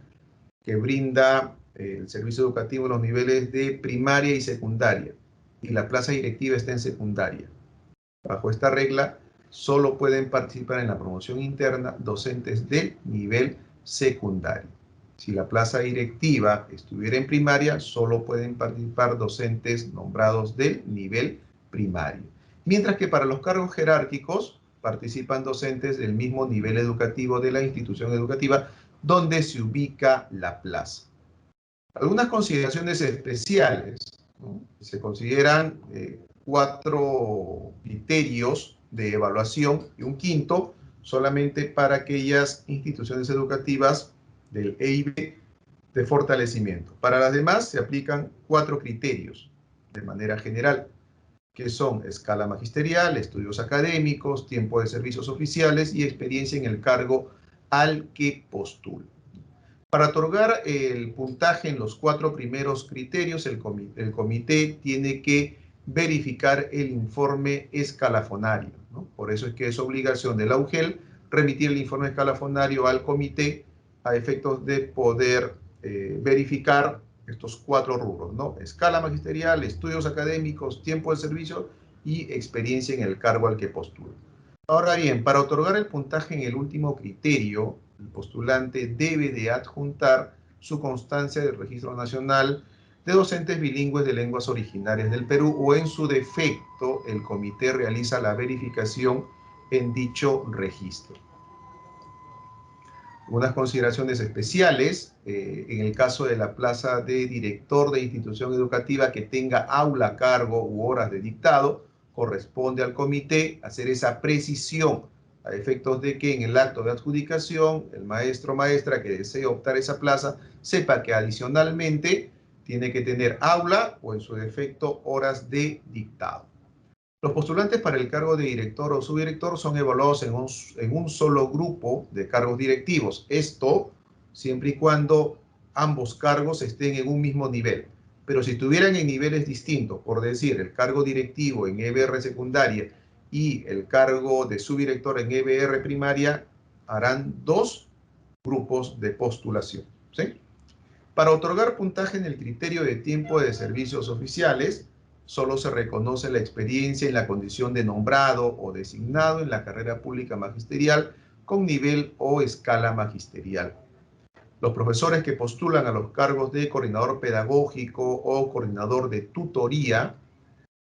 que brinda el servicio educativo en los niveles de primaria y secundaria, y la plaza directiva está en secundaria. Bajo esta regla, solo pueden participar en la promoción interna docentes del nivel secundario. Si la plaza directiva estuviera en primaria, solo pueden participar docentes nombrados del nivel primario. Mientras que para los cargos jerárquicos participan docentes del mismo nivel educativo de la institución educativa donde se ubica la plaza. Algunas consideraciones especiales, ¿no? Se consideran 4 criterios de evaluación y un quinto solamente para aquellas instituciones educativas del EIB de fortalecimiento. Para las demás se aplican 4 criterios de manera general, que son escala magisterial, estudios académicos, tiempo de servicios oficiales y experiencia en el cargo al que postula. Para otorgar el puntaje en los 4 primeros criterios, el comité tiene que verificar el informe escalafonario, ¿no? Por eso es que es obligación de la UGEL remitir el informe escalafonario al comité a efectos de poder verificar estos 4 rubros, ¿no? Escala magisterial, estudios académicos, tiempo de servicio y experiencia en el cargo al que postula. Ahora bien, para otorgar el puntaje en el último criterio, el postulante debe de adjuntar su constancia del Registro Nacional de Docentes Bilingües de Lenguas Originarias del Perú, o en su defecto, el comité realiza la verificación en dicho registro. Unas consideraciones especiales, en el caso de la plaza de director de institución educativa que tenga aula a cargo u horas de dictado, corresponde al comité hacer esa precisión a efectos de que en el acto de adjudicación el maestro o maestra que desee optar esa plaza sepa que adicionalmente tiene que tener aula o en su defecto horas de dictado. Los postulantes para el cargo de director o subdirector son evaluados en un solo grupo de cargos directivos. Esto siempre y cuando ambos cargos estén en un mismo nivel. Pero si estuvieran en niveles distintos, por decir, el cargo directivo en EBR secundaria y el cargo de subdirector en EBR primaria, harán dos grupos de postulación, ¿sí? Para otorgar puntaje en el criterio de tiempo de servicios oficiales, solo se reconoce la experiencia en la condición de nombrado o designado en la carrera pública magisterial con nivel o escala magisterial. Los profesores que postulan a los cargos de coordinador pedagógico o coordinador de tutoría,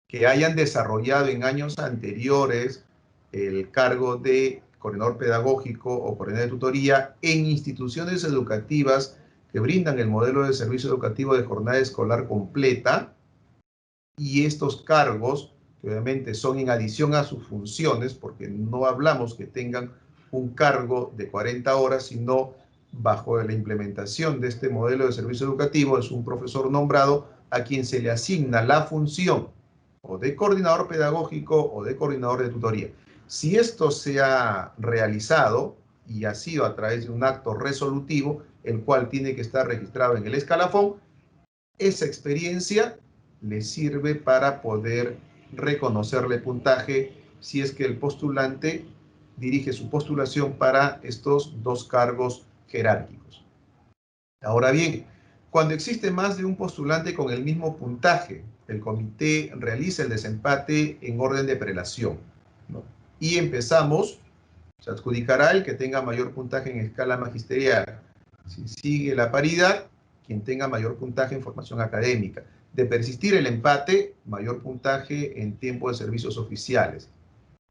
que hayan desarrollado en años anteriores el cargo de coordinador pedagógico o coordinador de tutoría en instituciones educativas que brindan el modelo de servicio educativo de jornada escolar completa, y estos cargos, que obviamente son en adición a sus funciones, porque no hablamos que tengan un cargo de 40 horas, sino bajo la implementación de este modelo de servicio educativo, es un profesor nombrado a quien se le asigna la función o de coordinador pedagógico o de coordinador de tutoría. Si esto se ha realizado y ha sido a través de un acto resolutivo, el cual tiene que estar registrado en el escalafón, esa experiencia le sirve para poder reconocerle puntaje si es que el postulante dirige su postulación para estos dos cargos jerárquicos. Ahora bien, cuando existe más de un postulante con el mismo puntaje, el comité realiza el desempate en orden de prelación, ¿no? Y empezamos, se adjudicará el que tenga mayor puntaje en escala magisterial. Si sigue la paridad, quien tenga mayor puntaje en formación académica. De persistir el empate, mayor puntaje en tiempo de servicios oficiales.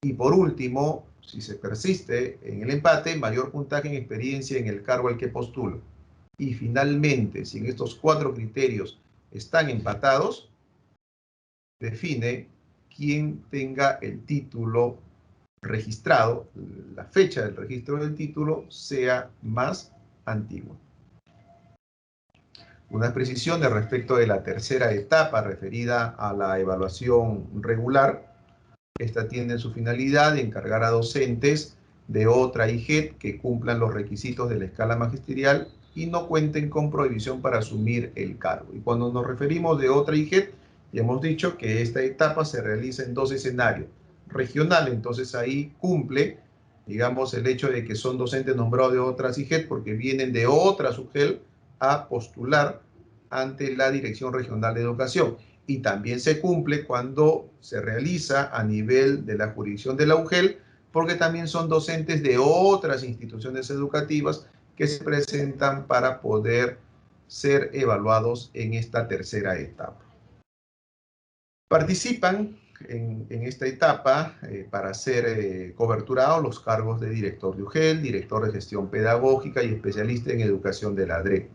Y por último, si se persiste en el empate, mayor puntaje en experiencia en el cargo al que postulo. Y finalmente, si en estos 4 criterios están empatados, define quién tenga el título registrado, la fecha del registro del título sea más antigua. Unas precisiones respecto de la tercera etapa referida a la evaluación regular. Esta tiene su finalidad de encargar a docentes de otra IGET que cumplan los requisitos de la escala magisterial y no cuenten con prohibición para asumir el cargo. Y cuando nos referimos de otra IGET, ya hemos dicho que esta etapa se realiza en 2 escenarios. Regional, entonces ahí cumple, digamos, el hecho de que son docentes nombrados de otras IGET porque vienen de otra SUGEL a postular ante la Dirección Regional de Educación. Y también se cumple cuando se realiza a nivel de la jurisdicción de la UGEL, porque también son docentes de otras instituciones educativas que se presentan para poder ser evaluados en esta tercera etapa. Participan en esta etapa para ser coberturados los cargos de director de UGEL, director de gestión pedagógica y especialista en educación de la DRE.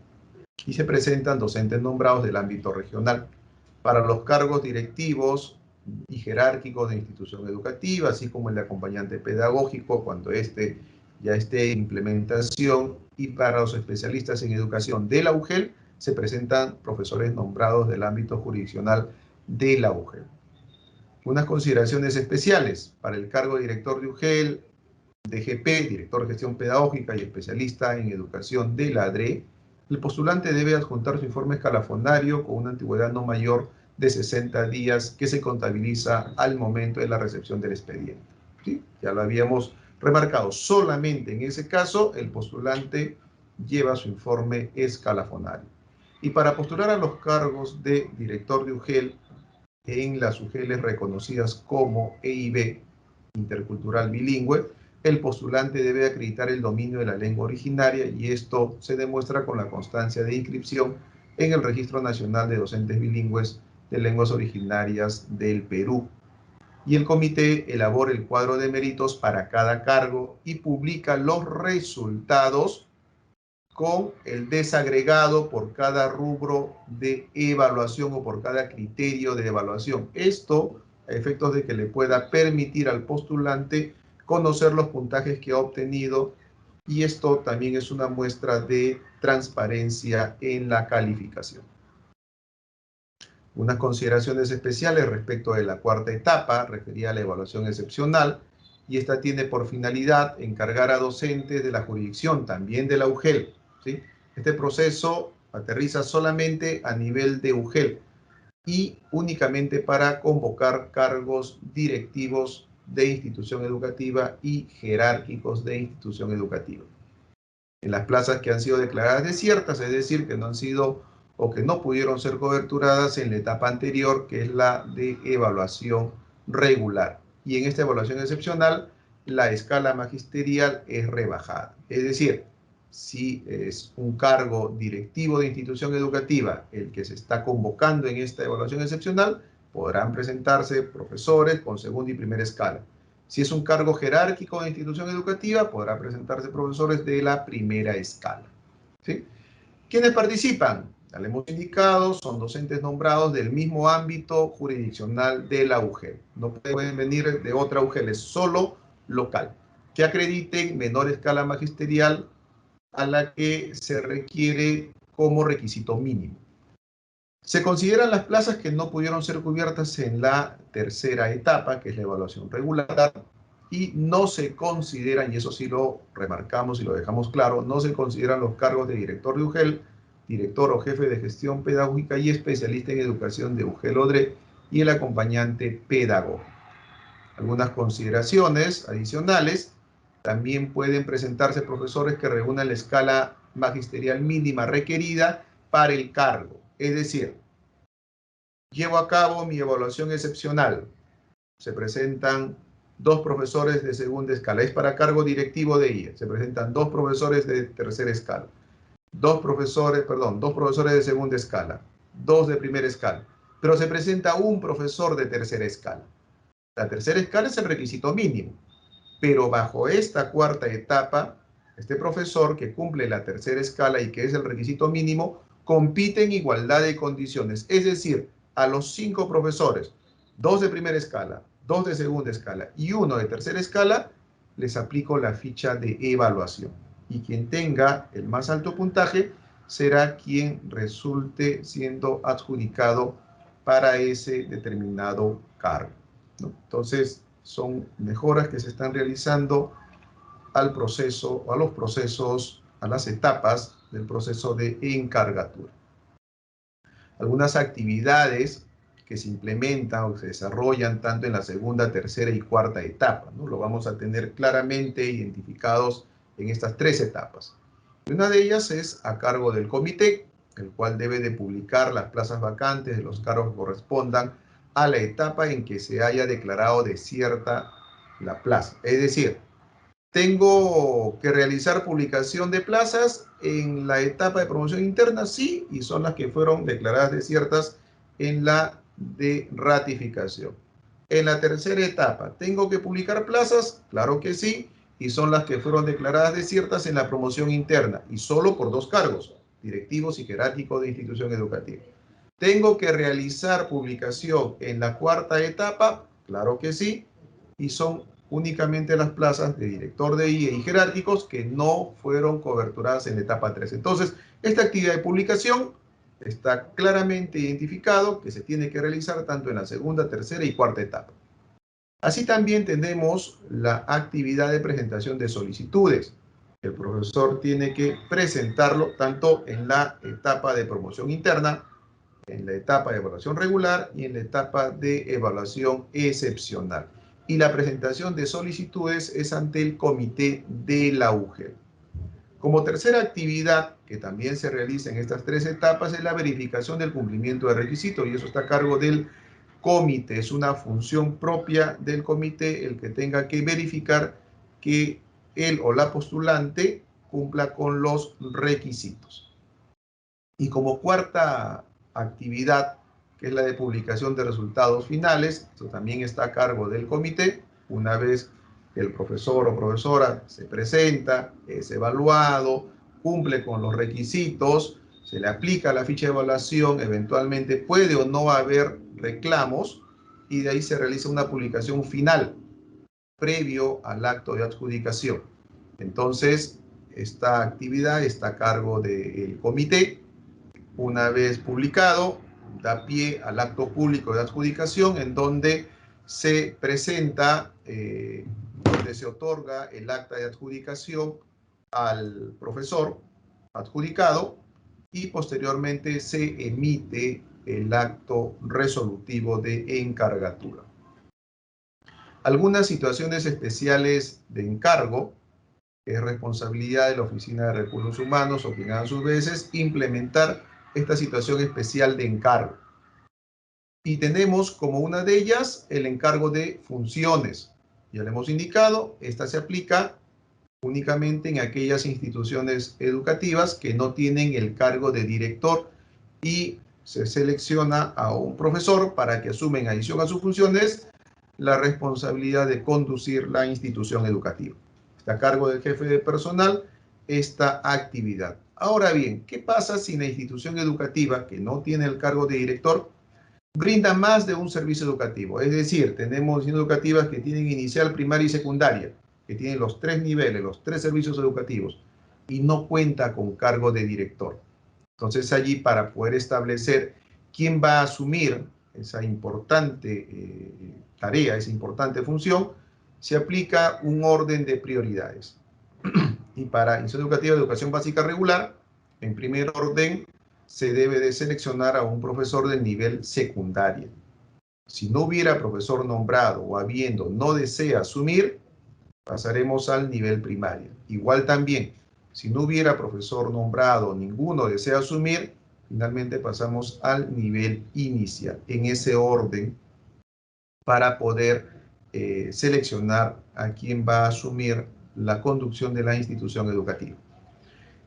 Y se presentan docentes nombrados del ámbito regional. Para los cargos directivos y jerárquicos de institución educativa, así como el de acompañante pedagógico, cuando este ya esté en implementación, y para los especialistas en educación de la UGEL, se presentan profesores nombrados del ámbito jurisdiccional de la UGEL. Unas consideraciones especiales para el cargo de director de UGEL, DGP, director de gestión pedagógica y especialista en educación de la DRE. El postulante debe adjuntar su informe escalafonario con una antigüedad no mayor de 60 días que se contabiliza al momento de la recepción del expediente. ¿Sí? Ya lo habíamos remarcado. Solamente en ese caso el postulante lleva su informe escalafonario. Y para postular a los cargos de director de UGEL, en las UGELes reconocidas como EIB, intercultural bilingüe, el postulante debe acreditar el dominio de la lengua originaria y esto se demuestra con la constancia de inscripción en el Registro Nacional de Docentes Bilingües de Lenguas Originarias del Perú. Y el comité elabora el cuadro de méritos para cada cargo y publica los resultados con el desagregado por cada rubro de evaluación o por cada criterio de evaluación. Esto a efectos de que le pueda permitir al postulante conocer los puntajes que ha obtenido y esto también es una muestra de transparencia en la calificación. Unas consideraciones especiales respecto de la cuarta etapa, referida a la evaluación excepcional, y esta tiene por finalidad encargar a docentes de la jurisdicción, también de la UGEL, ¿sí? Este proceso aterriza solamente a nivel de UGEL y únicamente para convocar cargos directivos de institución educativa y jerárquicos de institución educativa. En las plazas que han sido declaradas desiertas, es decir, que no han sido o que no pudieron ser coberturadas en la etapa anterior, que es la de evaluación regular. Y en esta evaluación excepcional, la escala magisterial es rebajada. Es decir, si es un cargo directivo de institución educativa el que se está convocando en esta evaluación excepcional, podrán presentarse profesores con segunda y primera escala. Si es un cargo jerárquico de institución educativa, podrá presentarse profesores de la primera escala, ¿sí? ¿Quiénes participan? Ya le hemos indicado, son docentes nombrados del mismo ámbito jurisdiccional de la UGEL. No pueden venir de otra UGEL, es solo local. Que acrediten menor escala magisterial a la que se requiere como requisito mínimo. Se consideran las plazas que no pudieron ser cubiertas en la tercera etapa, que es la evaluación regular, y no se consideran, y eso sí lo remarcamos y lo dejamos claro, no se consideran los cargos de director de UGEL, director o jefe de gestión pedagógica y especialista en educación de UGEL ODRE y el acompañante pedagógico. Algunas consideraciones adicionales: también pueden presentarse profesores que reúnan la escala magisterial mínima requerida para el cargo. Es decir, llevo a cabo mi evaluación excepcional. Se presentan 2 profesores de segunda escala. Es para cargo directivo de IA. Se presentan 2 profesores de tercera escala. 2 profesores de segunda escala. 2 de primera escala. Pero se presenta un profesor de tercera escala. La tercera escala es el requisito mínimo. Pero bajo esta cuarta etapa, este profesor que cumple la tercera escala y que es el requisito mínimo, compite en igualdad de condiciones. Es decir, a los 5 profesores, 2 de primera escala, 2 de segunda escala y 1 de tercera escala, les aplico la ficha de evaluación. Y quien tenga el más alto puntaje será quien resulte siendo adjudicado para ese determinado cargo, ¿no? Entonces, son mejoras que se están realizando al proceso, a los procesos, a las etapas del proceso de encargatura. Algunas actividades que se implementan o se desarrollan tanto en la segunda, tercera y cuarta etapa, ¿no? Lo vamos a tener claramente identificados en estas 3 etapas. Y una de ellas es a cargo del comité, el cual debe de publicar las plazas vacantes de los cargos que correspondan a la etapa en que se haya declarado desierta la plaza. Es decir, tengo que realizar publicación de plazas en la etapa de promoción interna, sí, y son las que fueron declaradas desiertas en la de ratificación. En la tercera etapa, ¿tengo que publicar plazas? Claro que sí, y son las que fueron declaradas desiertas en la promoción interna, y solo por 2 cargos, directivos y jerárquicos de institución educativa. ¿Tengo que realizar publicación en la cuarta etapa? Claro que sí, y son únicamente las plazas de director de IE y jerárquicos que no fueron coberturadas en la etapa 3. Entonces, esta actividad de publicación está claramente identificado que se tiene que realizar tanto en la segunda, tercera y cuarta etapa. Así también tenemos la actividad de presentación de solicitudes. El profesor tiene que presentarlo tanto en la etapa de promoción interna, en la etapa de evaluación regular y en la etapa de evaluación excepcional. Y la presentación de solicitudes es ante el comité de la UGEL. Como tercera actividad que también se realiza en estas 3 etapas es la verificación del cumplimiento de requisitos y eso está a cargo del comité. Es una función propia del comité el que tenga que verificar que él o la postulante cumpla con los requisitos. Y como cuarta actividad, que es la de publicación de resultados finales, esto también está a cargo del comité. Una vez que el profesor o profesora se presenta, es evaluado, cumple con los requisitos, se le aplica la ficha de evaluación, eventualmente puede o no haber reclamos, y de ahí se realiza una publicación final previo al acto de adjudicación. Entonces, esta actividad está a cargo del comité. Una vez publicado, da pie al acto público de adjudicación, en donde se presenta, donde se otorga el acta de adjudicación al profesor adjudicado, y posteriormente se emite el acto resolutivo de encargatura. Algunas situaciones especiales de encargo, que es responsabilidad de la Oficina de Recursos Humanos, o quien a sus veces implementar esta situación especial de encargo. Y tenemos como una de ellas el encargo de funciones. Ya le hemos indicado, esta se aplica únicamente en aquellas instituciones educativas que no tienen el cargo de director, y se selecciona a un profesor para que asuma en adición a sus funciones la responsabilidad de conducir la institución educativa. Está a cargo del jefe de personal esta actividad. Ahora bien, ¿qué pasa si la institución educativa, que no tiene el cargo de director, brinda más de un servicio educativo? Es decir, tenemos instituciones educativas que tienen inicial, primaria y secundaria, que tienen los 3 niveles, los 3 servicios educativos, y no cuenta con cargo de director. Entonces allí, para poder establecer quién va a asumir esa importante tarea, esa importante función, se aplica un orden de prioridades. Y para institución educativa de educación básica regular, en primer orden, se debe de seleccionar a un profesor del nivel secundaria. Si no hubiera profesor nombrado o habiendo no desea asumir, pasaremos al nivel primario. Igual también, si no hubiera profesor nombrado, ninguno desea asumir, finalmente pasamos al nivel inicial. En ese orden, para poder seleccionar a quien va a asumir la conducción de la institución educativa.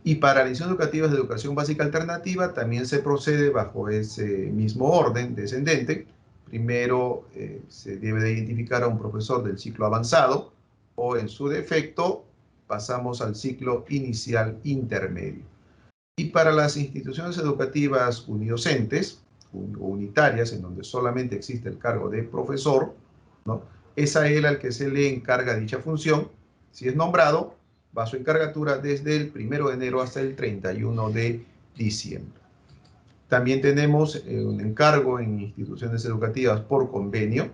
Y para la institución educativa de educación básica alternativa también se procede bajo ese mismo orden descendente. Primero se debe de identificar a un profesor del ciclo avanzado, o en su defecto pasamos al ciclo inicial intermedio. Y para las instituciones educativas unidocentes o unitarias, en donde solamente existe el cargo de profesor, ¿no?, es a él al que se le encarga dicha función. Si es nombrado, va su encargatura desde el 1 de enero hasta el 31 de diciembre. También tenemos un encargo en instituciones educativas por convenio,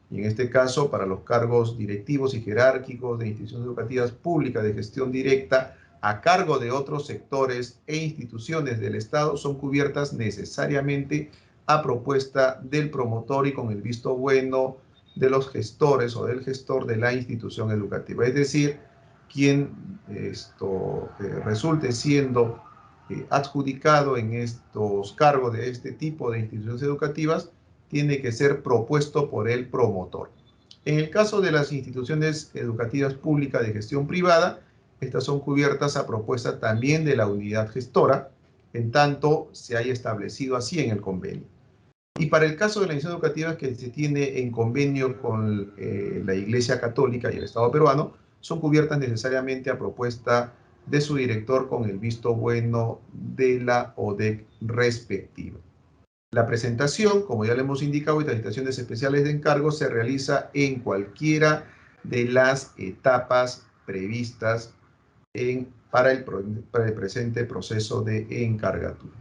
y en este caso para los cargos directivos y jerárquicos de instituciones educativas públicas de gestión directa a cargo de otros sectores e instituciones del Estado, son cubiertas necesariamente a propuesta del promotor y con el visto bueno de los gestores o del gestor de la institución educativa. Es decir, quien resulte siendo adjudicado en estos cargos de este tipo de instituciones educativas tiene que ser propuesto por el promotor. En el caso de las instituciones educativas públicas de gestión privada, estas son cubiertas a propuesta también de la unidad gestora, en tanto se haya establecido así en el convenio. Y para el caso de las instituciones educativas que se tiene en convenio con la Iglesia Católica y el Estado peruano, son cubiertas necesariamente a propuesta de su director con el visto bueno de la ODEC respectiva. La presentación, como ya le hemos indicado, y las citaciones especiales de encargo se realiza en cualquiera de las etapas previstas para el presente proceso de encargatura.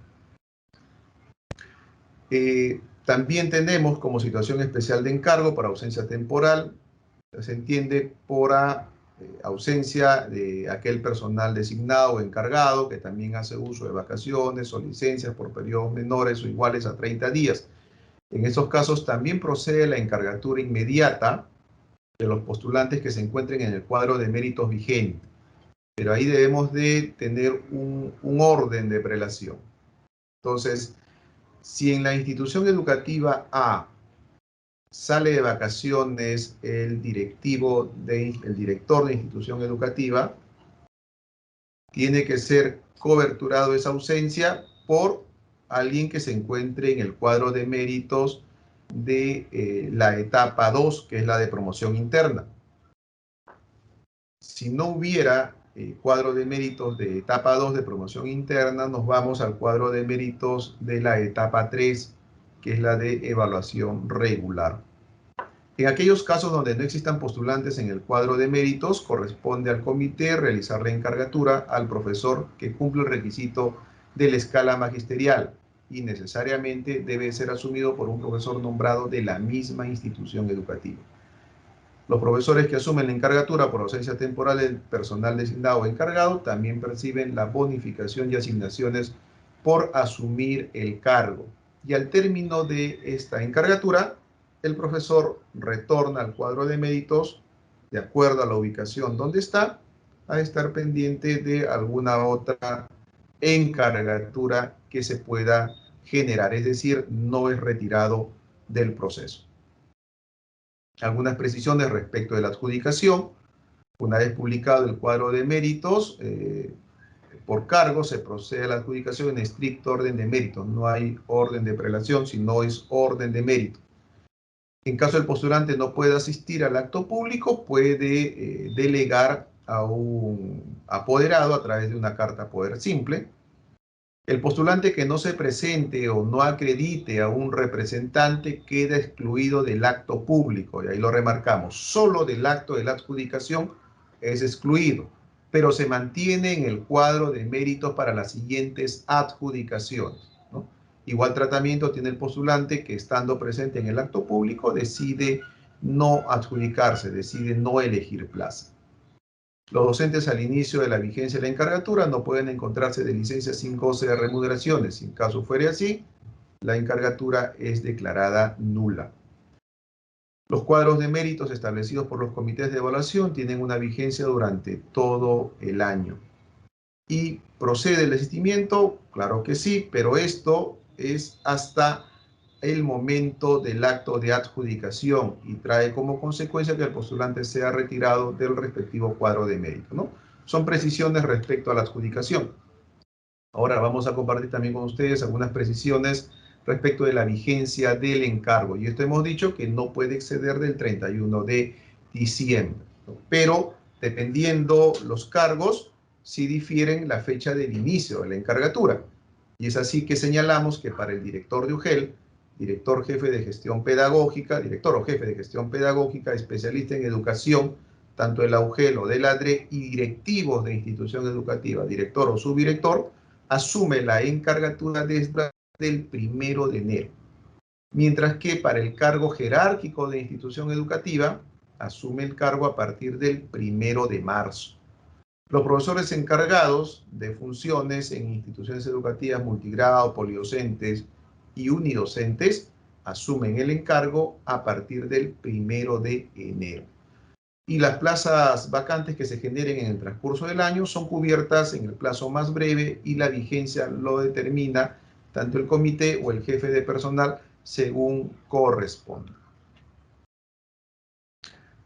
También tenemos como situación especial de encargo para ausencia temporal, se entiende por ausencia de aquel personal designado o encargado que también hace uso de vacaciones o licencias por periodos menores o iguales a 30 días. En estos casos también procede la encargatura inmediata de los postulantes que se encuentren en el cuadro de méritos vigente. Pero ahí debemos de tener un orden de prelación. Entonces, si en la institución educativa A sale de vacaciones el director de institución educativa, tiene que ser coberturado esa ausencia por alguien que se encuentre en el cuadro de méritos de la etapa 2, que es la de promoción interna. Si no hubiera cuadro de méritos de etapa 2 de promoción interna, nos vamos al cuadro de méritos de la etapa 3, que es la de evaluación regular. En aquellos casos donde no existan postulantes en el cuadro de méritos, corresponde al comité realizar la encargatura al profesor que cumple el requisito de la escala magisterial y necesariamente debe ser asumido por un profesor nombrado de la misma institución educativa. Los profesores que asumen la encargatura por ausencia temporal del personal designado o encargado también perciben la bonificación y asignaciones por asumir el cargo. Y al término de esta encargatura, el profesor retorna al cuadro de méritos de acuerdo a la ubicación donde está, a estar pendiente de alguna otra encargatura que se pueda generar, es decir, no es retirado del proceso. Algunas precisiones respecto de la adjudicación. Una vez publicado el cuadro de méritos, por cargo se procede a la adjudicación en estricto orden de méritos. No hay orden de prelación, sino es orden de mérito. En caso el postulante no pueda asistir al acto público, puede delegar a un apoderado a través de una carta poder simple. El postulante que no se presente o no acredite a un representante queda excluido del acto público, y ahí lo remarcamos, solo del acto de la adjudicación es excluido, pero se mantiene en el cuadro de méritos para las siguientes adjudicaciones, ¿no? Igual tratamiento tiene el postulante que, estando presente en el acto público, decide no adjudicarse, decide no elegir plaza. Los docentes al inicio de la vigencia de la encargatura no pueden encontrarse de licencia sin goce de remuneraciones. Si en caso fuere así, la encargatura es declarada nula. Los cuadros de méritos establecidos por los comités de evaluación tienen una vigencia durante todo el año. ¿Y procede el desistimiento? Claro que sí, pero esto es hasta el momento del acto de adjudicación y trae como consecuencia que el postulante sea retirado del respectivo cuadro de mérito, ¿no? Son precisiones respecto a la adjudicación. Ahora vamos a compartir también con ustedes algunas precisiones respecto de la vigencia del encargo. Y esto hemos dicho que no puede exceder del 31 de diciembre, ¿no? Pero dependiendo los cargos, sí difieren la fecha del inicio de la encargatura. Y es así que señalamos que para el director de UGEL, director jefe de gestión pedagógica, director o jefe de gestión pedagógica, especialista en educación, tanto de la UGEL o de la ADRE, y directivos de institución educativa, director o subdirector, asume la encargatura desde el 1 de enero. Mientras que para el cargo jerárquico de institución educativa, asume el cargo a partir del 1 de marzo. Los profesores encargados de funciones en instituciones educativas multigrado, polidocentes y unidocentes asumen el encargo a partir del 1 de enero. Y las plazas vacantes que se generen en el transcurso del año son cubiertas en el plazo más breve y la vigencia lo determina tanto el comité o el jefe de personal según corresponda.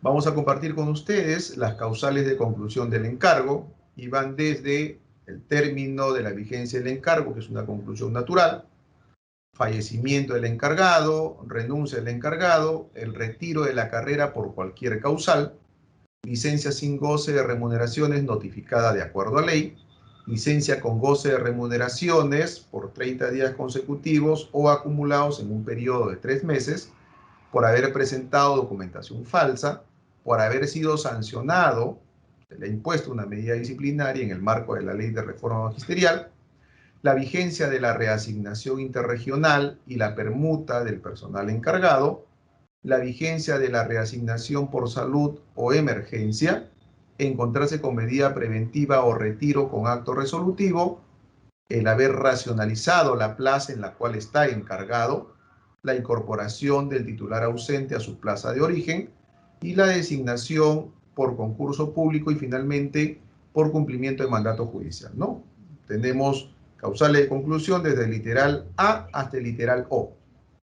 Vamos a compartir con ustedes las causales de conclusión del encargo y van desde el término de la vigencia del encargo, que es una conclusión natural, fallecimiento del encargado, renuncia del encargado, el retiro de la carrera por cualquier causal, licencia sin goce de remuneraciones notificada de acuerdo a ley, licencia con goce de remuneraciones por 30 días consecutivos o acumulados en un periodo de 3 meses, por haber presentado documentación falsa, por haber sido sancionado, se le ha impuesto una medida disciplinaria en el marco de la Ley de Reforma Magisterial, la vigencia de la reasignación interregional y la permuta del personal encargado, la vigencia de la reasignación por salud o emergencia, encontrarse con medida preventiva o retiro con acto resolutivo, el haber racionalizado la plaza en la cual está encargado, la incorporación del titular ausente a su plaza de origen y la designación por concurso público y finalmente por cumplimiento de mandato judicial, ¿no? Tenemos causales de conclusión desde el literal A hasta el literal O.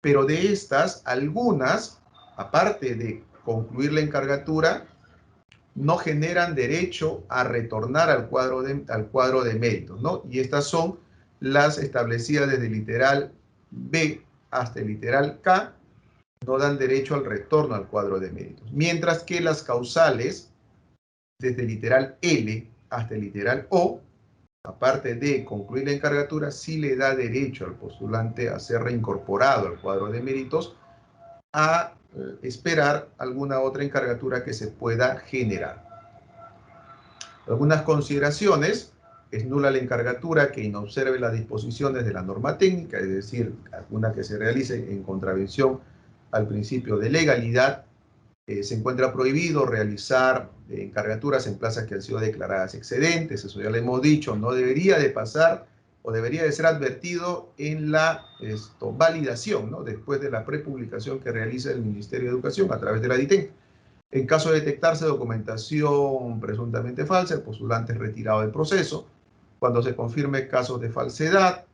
Pero de estas, algunas aparte de concluir la encargatura, no generan derecho a retornar al cuadro de méritos, ¿no? Y estas son las establecidas desde el literal B hasta el literal K, no dan derecho al retorno al cuadro de méritos. Mientras que las causales, desde el literal L hasta el literal O, aparte de concluir la encargatura, sí le da derecho al postulante a ser reincorporado al cuadro de méritos, a esperar alguna otra encargatura que se pueda generar. Algunas consideraciones: es nula la encargatura que inobserve las disposiciones de la norma técnica, es decir, alguna que se realice en contravención al principio de legalidad. Se encuentra prohibido realizar encargaturas en plazas que han sido declaradas excedentes, eso ya lo hemos dicho, no debería de pasar o debería de ser advertido en la validación, ¿no? Después de la prepublicación que realiza el Ministerio de Educación a través de la DITEN. En caso de detectarse documentación presuntamente falsa, el postulante es retirado del proceso. Cuando se confirme casos de falsedad,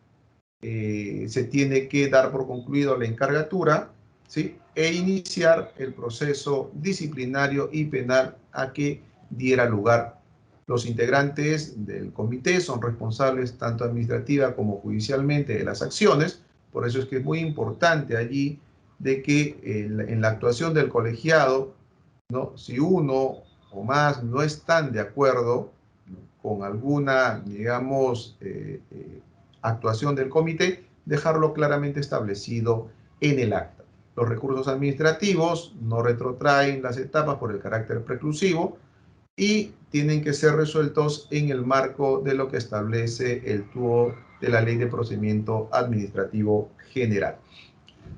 se tiene que dar por concluido la encargatura, ¿sí? E iniciar el proceso disciplinario y penal a que diera lugar. Los integrantes del comité son responsables tanto administrativa como judicialmente de las acciones. Por eso es que es muy importante allí de que en la actuación del colegiado, ¿no? Si uno o más no están de acuerdo con alguna, digamos, actuación del comité, dejarlo claramente establecido en el acta. Los recursos administrativos no retrotraen las etapas por el carácter preclusivo y tienen que ser resueltos en el marco de lo que establece el TUO de la Ley de Procedimiento Administrativo General.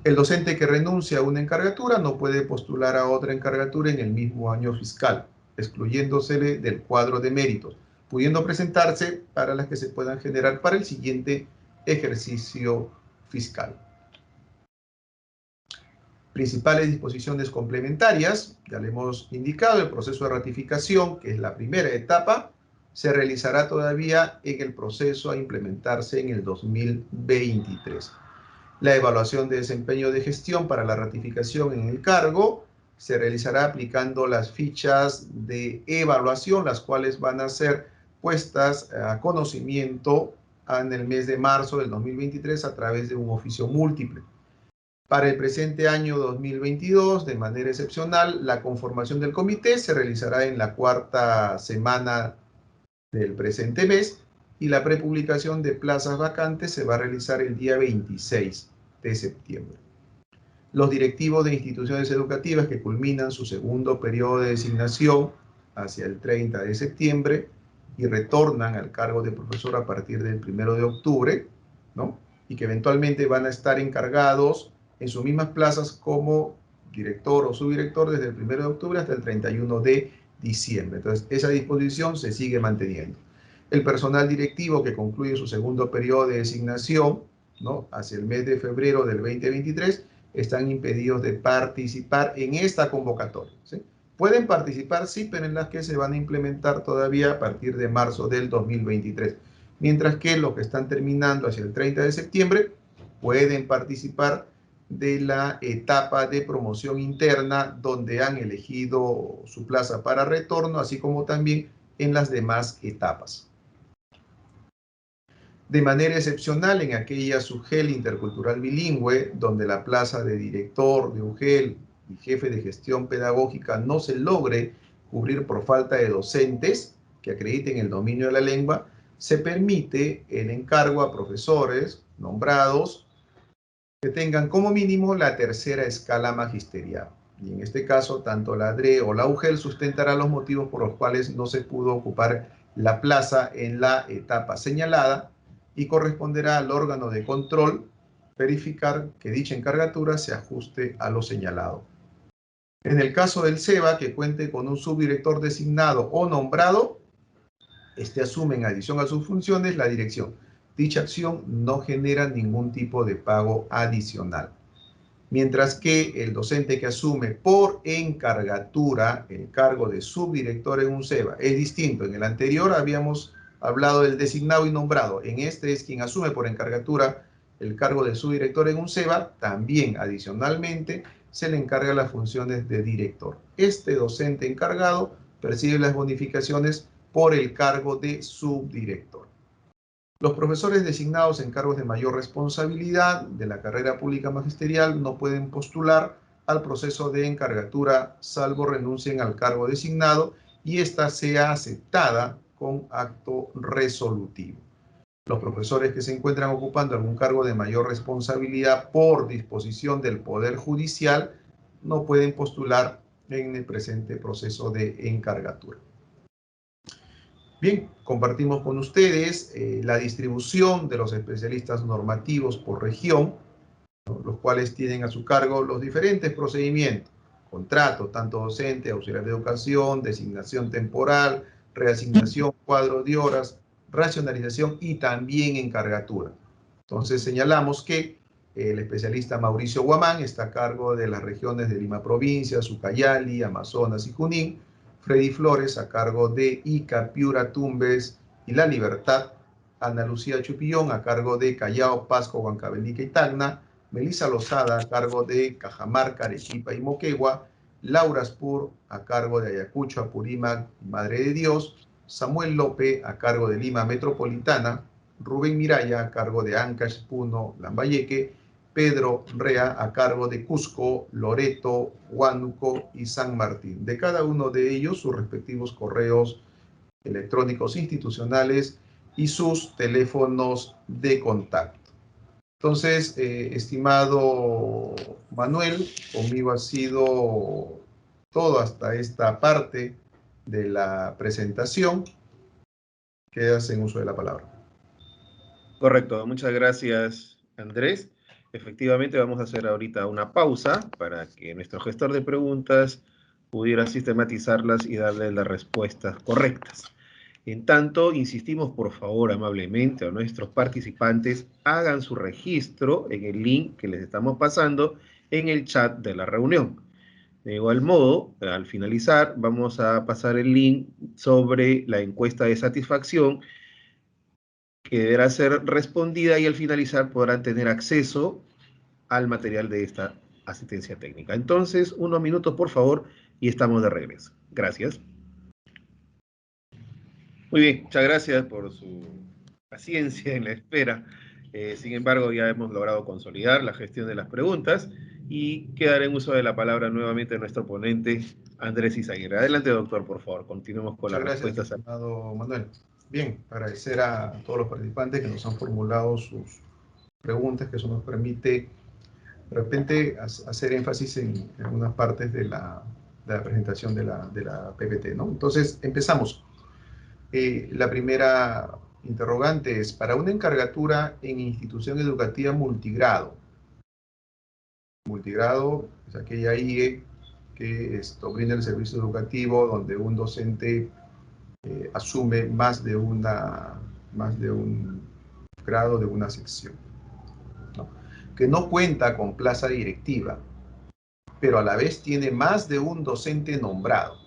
El docente que renuncia a una encargatura no puede postular a otra encargatura en el mismo año fiscal, excluyéndosele del cuadro de méritos, pudiendo presentarse para las que se puedan generar para el siguiente ejercicio fiscal. Principales disposiciones complementarias, ya le hemos indicado, el proceso de ratificación, que es la primera etapa, se realizará todavía en el proceso a implementarse en el 2023. La evaluación de desempeño de gestión para la ratificación en el cargo se realizará aplicando las fichas de evaluación, las cuales van a ser puestas a conocimiento en el mes de marzo del 2023 a través de un oficio múltiple. Para el presente año 2022, de manera excepcional, la conformación del comité se realizará en la cuarta semana del presente mes y la prepublicación de plazas vacantes se va a realizar el día 26 de septiembre. Los directivos de instituciones educativas que culminan su segundo periodo de designación hacia el 30 de septiembre y retornan al cargo de profesor a partir del 1 de octubre, ¿no? Y que eventualmente van a estar encargados en sus mismas plazas como director o subdirector desde el 1 de octubre hasta el 31 de diciembre. Entonces, esa disposición se sigue manteniendo. El personal directivo que concluye su segundo periodo de designación, ¿no?, hacia el mes de febrero del 2023, están impedidos de participar en esta convocatoria, ¿sí? Pueden participar, sí, pero en las que se van a implementar todavía a partir de marzo del 2023. Mientras que los que están terminando hacia el 30 de septiembre pueden participar de la etapa de promoción interna donde han elegido su plaza para retorno, así como también en las demás etapas. De manera excepcional, en aquella SUGEL intercultural bilingüe, donde la plaza de director de UGEL y jefe de gestión pedagógica no se logre cubrir por falta de docentes que acrediten el dominio de la lengua, se permite el encargo a profesores nombrados que tengan como mínimo la tercera escala magisterial. Y en este caso, tanto la DRE o la UGEL sustentará los motivos por los cuales no se pudo ocupar la plaza en la etapa señalada, y corresponderá al órgano de control verificar que dicha encargatura se ajuste a lo señalado. En el caso del SEBA, que cuente con un subdirector designado o nombrado, este asume en adición a sus funciones la dirección. Dicha acción no genera ningún tipo de pago adicional. Mientras que el docente que asume por encargatura el cargo de subdirector en un SEBA es distinto. En el anterior habíamos hablado del designado y nombrado. En este es quien asume por encargatura el cargo de subdirector en un SEBA. También, adicionalmente, se le encarga las funciones de director. Este docente encargado percibe las bonificaciones por el cargo de subdirector. Los profesores designados en cargos de mayor responsabilidad de la carrera pública magisterial no pueden postular al proceso de encargatura, salvo renuncien al cargo designado y ésta sea aceptada con acto resolutivo. Los profesores que se encuentran ocupando algún cargo de mayor responsabilidad por disposición del Poder Judicial no pueden postular en el presente proceso de encargatura. Bien, compartimos con ustedes la distribución de los especialistas normativos por región, ¿no?, los cuales tienen a su cargo los diferentes procedimientos: contrato, tanto docente, auxiliar de educación, designación temporal, reasignación, cuadro de horas, racionalización y también encargatura. Entonces señalamos que el especialista Mauricio Guamán está a cargo de las regiones de Lima Provincia, Ucayali, Amazonas y Junín. Freddy Flores a cargo de Ica, Piura, Tumbes y La Libertad. Ana Lucía Chupillón a cargo de Callao, Pasco, Huancavelica y Tacna. Melissa Lozada a cargo de Cajamarca, Arequipa y Moquegua. Laura Spur a cargo de Ayacucho, Apurímac y Madre de Dios. Samuel López a cargo de Lima Metropolitana. Rubén Miraya a cargo de Ancash, Puno, Lambayeque. Pedro Rea a cargo de Cusco, Loreto, Huánuco y San Martín. De cada uno de ellos sus respectivos correos electrónicos institucionales y sus teléfonos de contacto. Entonces, estimado Manuel, conmigo ha sido todo hasta esta parte de la presentación. Quedas en uso de la palabra. Correcto, muchas gracias, Andrés. Efectivamente, vamos a hacer ahorita una pausa para que nuestro gestor de preguntas pudiera sistematizarlas y darle las respuestas correctas. En tanto, insistimos por favor amablemente a nuestros participantes, hagan su registro en el link que les estamos pasando en el chat de la reunión. De igual modo, al finalizar, vamos a pasar el link sobre la encuesta de satisfacción que deberá ser respondida y al finalizar podrán tener acceso al material de esta asistencia técnica. Entonces, unos minutos por favor y estamos de regreso. Gracias. Muy bien, muchas gracias por su paciencia en la espera. Sin embargo, ya hemos logrado consolidar la gestión de las preguntas y quedará en uso de la palabra nuevamente nuestro ponente, Andrés Izaguirre. Adelante, doctor, por favor. Continuemos con las respuestas. Muchas gracias, estimado Manuel. Bien, agradecer a todos los participantes que nos han formulado sus preguntas, que eso nos permite de repente hacer énfasis en algunas partes de la presentación de la PPT, ¿no? Entonces, empezamos. La primera interrogante es: para una encargatura en institución educativa multigrado. Multigrado es aquella IE que brinda el servicio educativo donde un docente asume más de un grado de una sección, ¿no? Que no cuenta con plaza directiva, pero a la vez tiene más de un docente nombrado.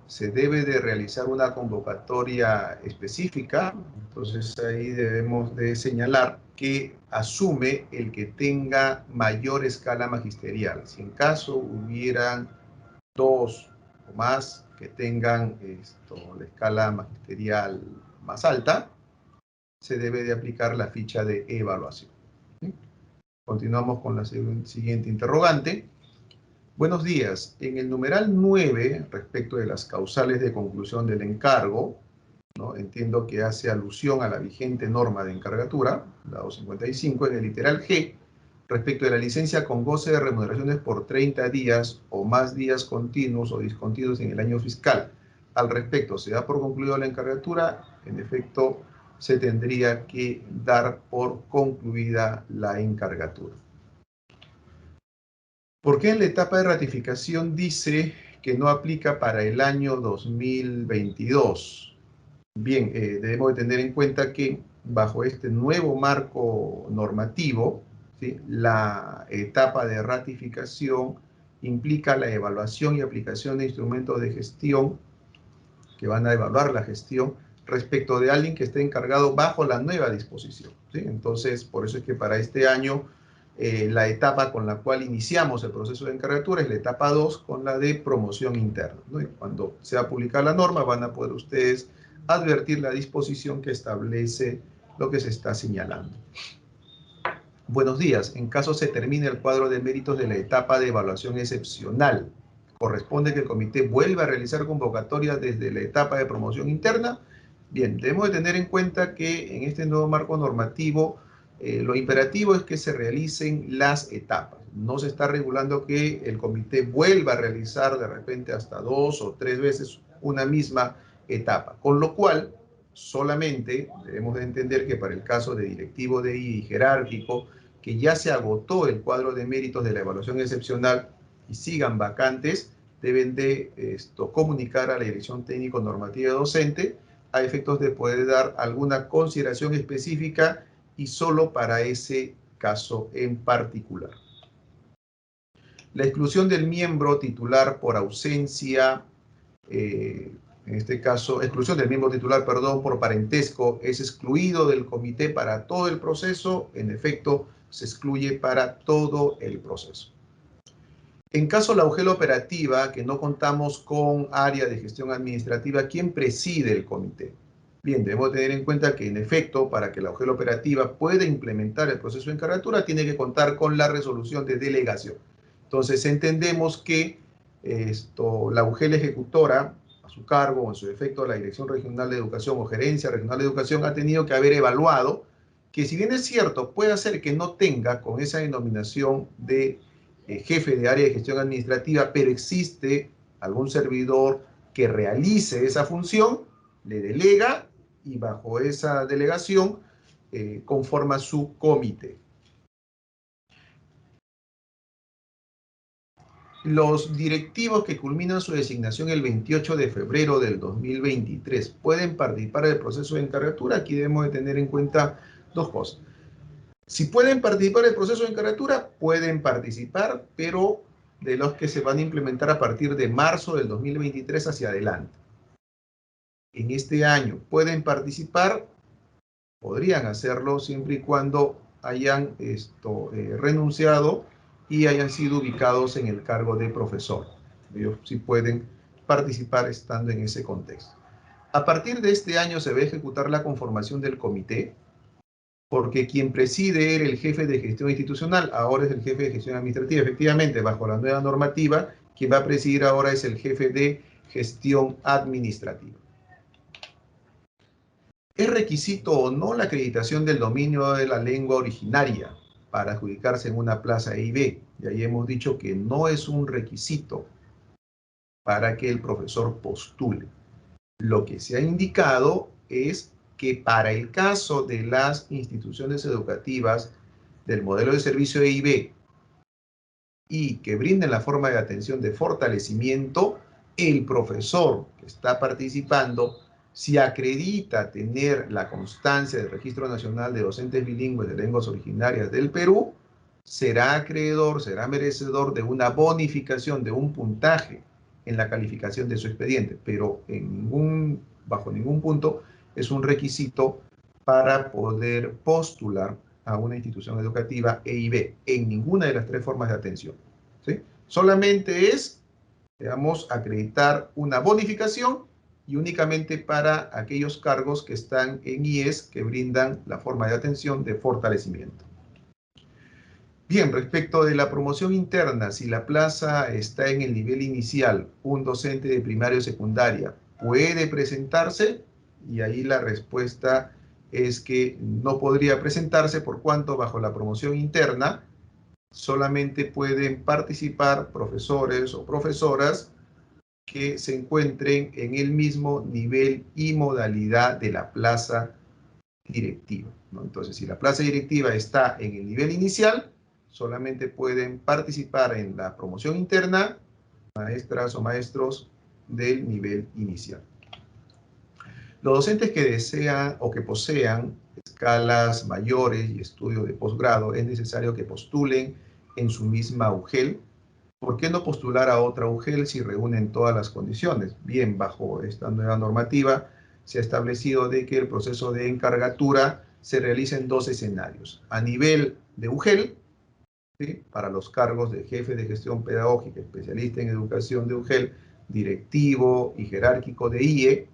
Se debe de realizar una convocatoria específica, entonces ahí debemos de señalar que asume el que tenga mayor escala magisterial. Si en caso hubieran dos o más que tengan la escala magisterial más alta, se debe de aplicar la ficha de evaluación. ¿Sí? Continuamos con la siguiente interrogante. Buenos días. En el numeral 9, respecto de las causales de conclusión del encargo, ¿no?, entiendo que hace alusión a la vigente norma de encargatura, la 255, en el literal G, respecto de la licencia con goce de remuneraciones por 30 días o más días continuos o discontinuos en el año fiscal. Al respecto, ¿se da por concluido la encargatura? En efecto, se tendría que dar por concluida la encargatura. ¿Por qué en la etapa de ratificación dice que no aplica para el año 2022? Bien, debemos de tener en cuenta que bajo este nuevo marco normativo, ¿sí?, la etapa de ratificación implica la evaluación y aplicación de instrumentos de gestión que van a evaluar la gestión respecto de alguien que esté encargado bajo la nueva disposición, ¿sí? Entonces, por eso es que para este año La etapa con la cual iniciamos el proceso de encargatura es la etapa 2 con la de promoción interna, ¿no? Y cuando sea publicada la norma van a poder ustedes advertir la disposición que establece lo que se está señalando. Buenos días. En caso se termine el cuadro de méritos de la etapa de evaluación excepcional, ¿corresponde que el comité vuelva a realizar convocatorias desde la etapa de promoción interna? Bien, debemos de tener en cuenta que en este nuevo marco normativo lo imperativo es que se realicen las etapas. No se está regulando que el comité vuelva a realizar de repente hasta 2 o 3 veces una misma etapa, con lo cual solamente debemos de entender que para el caso de directivo de I y jerárquico, que ya se agotó el cuadro de méritos de la evaluación excepcional y sigan vacantes, deben de comunicar a la Dirección Técnico Normativa Docente a efectos de poder dar alguna consideración específica y solo para ese caso en particular. La exclusión del miembro titular por ausencia, en este caso, exclusión del miembro titular, perdón, por parentesco, es excluido del comité para todo el proceso. En efecto, se excluye para todo el proceso. En caso la UGEL operativa, que no contamos con área de gestión administrativa, ¿quién preside el comité? Bien, debemos tener en cuenta que, en efecto, para que la UGEL operativa pueda implementar el proceso de encargatura, tiene que contar con la resolución de delegación. Entonces, entendemos que la UGEL ejecutora, a su cargo o en su defecto la Dirección Regional de Educación o Gerencia Regional de Educación, ha tenido que haber evaluado que, si bien es cierto, puede ser que no tenga con esa denominación de jefe de área de gestión administrativa, pero existe algún servidor que realice esa función, le delega y bajo esa delegación conforma su comité. Los directivos que culminan su designación el 28 de febrero del 2023 pueden participar del proceso de encargatura. Aquí debemos de tener en cuenta dos cosas. Si pueden participar del proceso de encargatura, pueden participar, pero de los que se van a implementar a partir de marzo del 2023 hacia adelante. En este año pueden participar, podrían hacerlo siempre y cuando hayan renunciado y hayan sido ubicados en el cargo de profesor. Ellos sí pueden participar estando en ese contexto. A partir de este año se va a ejecutar la conformación del comité, porque quien preside era el jefe de gestión institucional, ahora es el jefe de gestión administrativa. Efectivamente, bajo la nueva normativa, quien va a presidir ahora es el jefe de gestión administrativa. ¿Es requisito o no la acreditación del dominio de la lengua originaria para adjudicarse en una plaza EIB? Y ahí hemos dicho que no es un requisito para que el profesor postule. Lo que se ha indicado es que para el caso de las instituciones educativas del modelo de servicio EIB y que brinden la forma de atención de fortalecimiento, el profesor que está participando, si acredita tener la constancia del Registro Nacional de Docentes Bilingües de Lenguas Originarias del Perú, será acreedor, será merecedor de una bonificación, de un puntaje en la calificación de su expediente, pero bajo ningún punto es un requisito para poder postular a una institución educativa EIB en ninguna de las tres formas de atención, ¿sí? Solamente es, digamos, acreditar una bonificación y únicamente para aquellos cargos que están en IES que brindan la forma de atención de fortalecimiento. Bien, respecto de la promoción interna, si la plaza está en el nivel inicial, un docente de primaria o secundaria puede presentarse, y ahí la respuesta es que no podría presentarse por cuanto bajo la promoción interna solamente pueden participar profesores o profesoras que se encuentren en el mismo nivel y modalidad de la plaza directiva, ¿no? Entonces, si la plaza directiva está en el nivel inicial, solamente pueden participar en la promoción interna maestras o maestros del nivel inicial. Los docentes que desean o que posean escalas mayores y estudios de posgrado, es necesario que postulen en su misma UGEL. ¿Por qué no postular a otra UGEL si reúnen todas las condiciones? Bien, bajo esta nueva normativa se ha establecido de que el proceso de encargatura se realiza en dos escenarios. A nivel de UGEL, ¿sí? Para los cargos de jefe de gestión pedagógica, especialista en educación de UGEL, directivo y jerárquico de IE,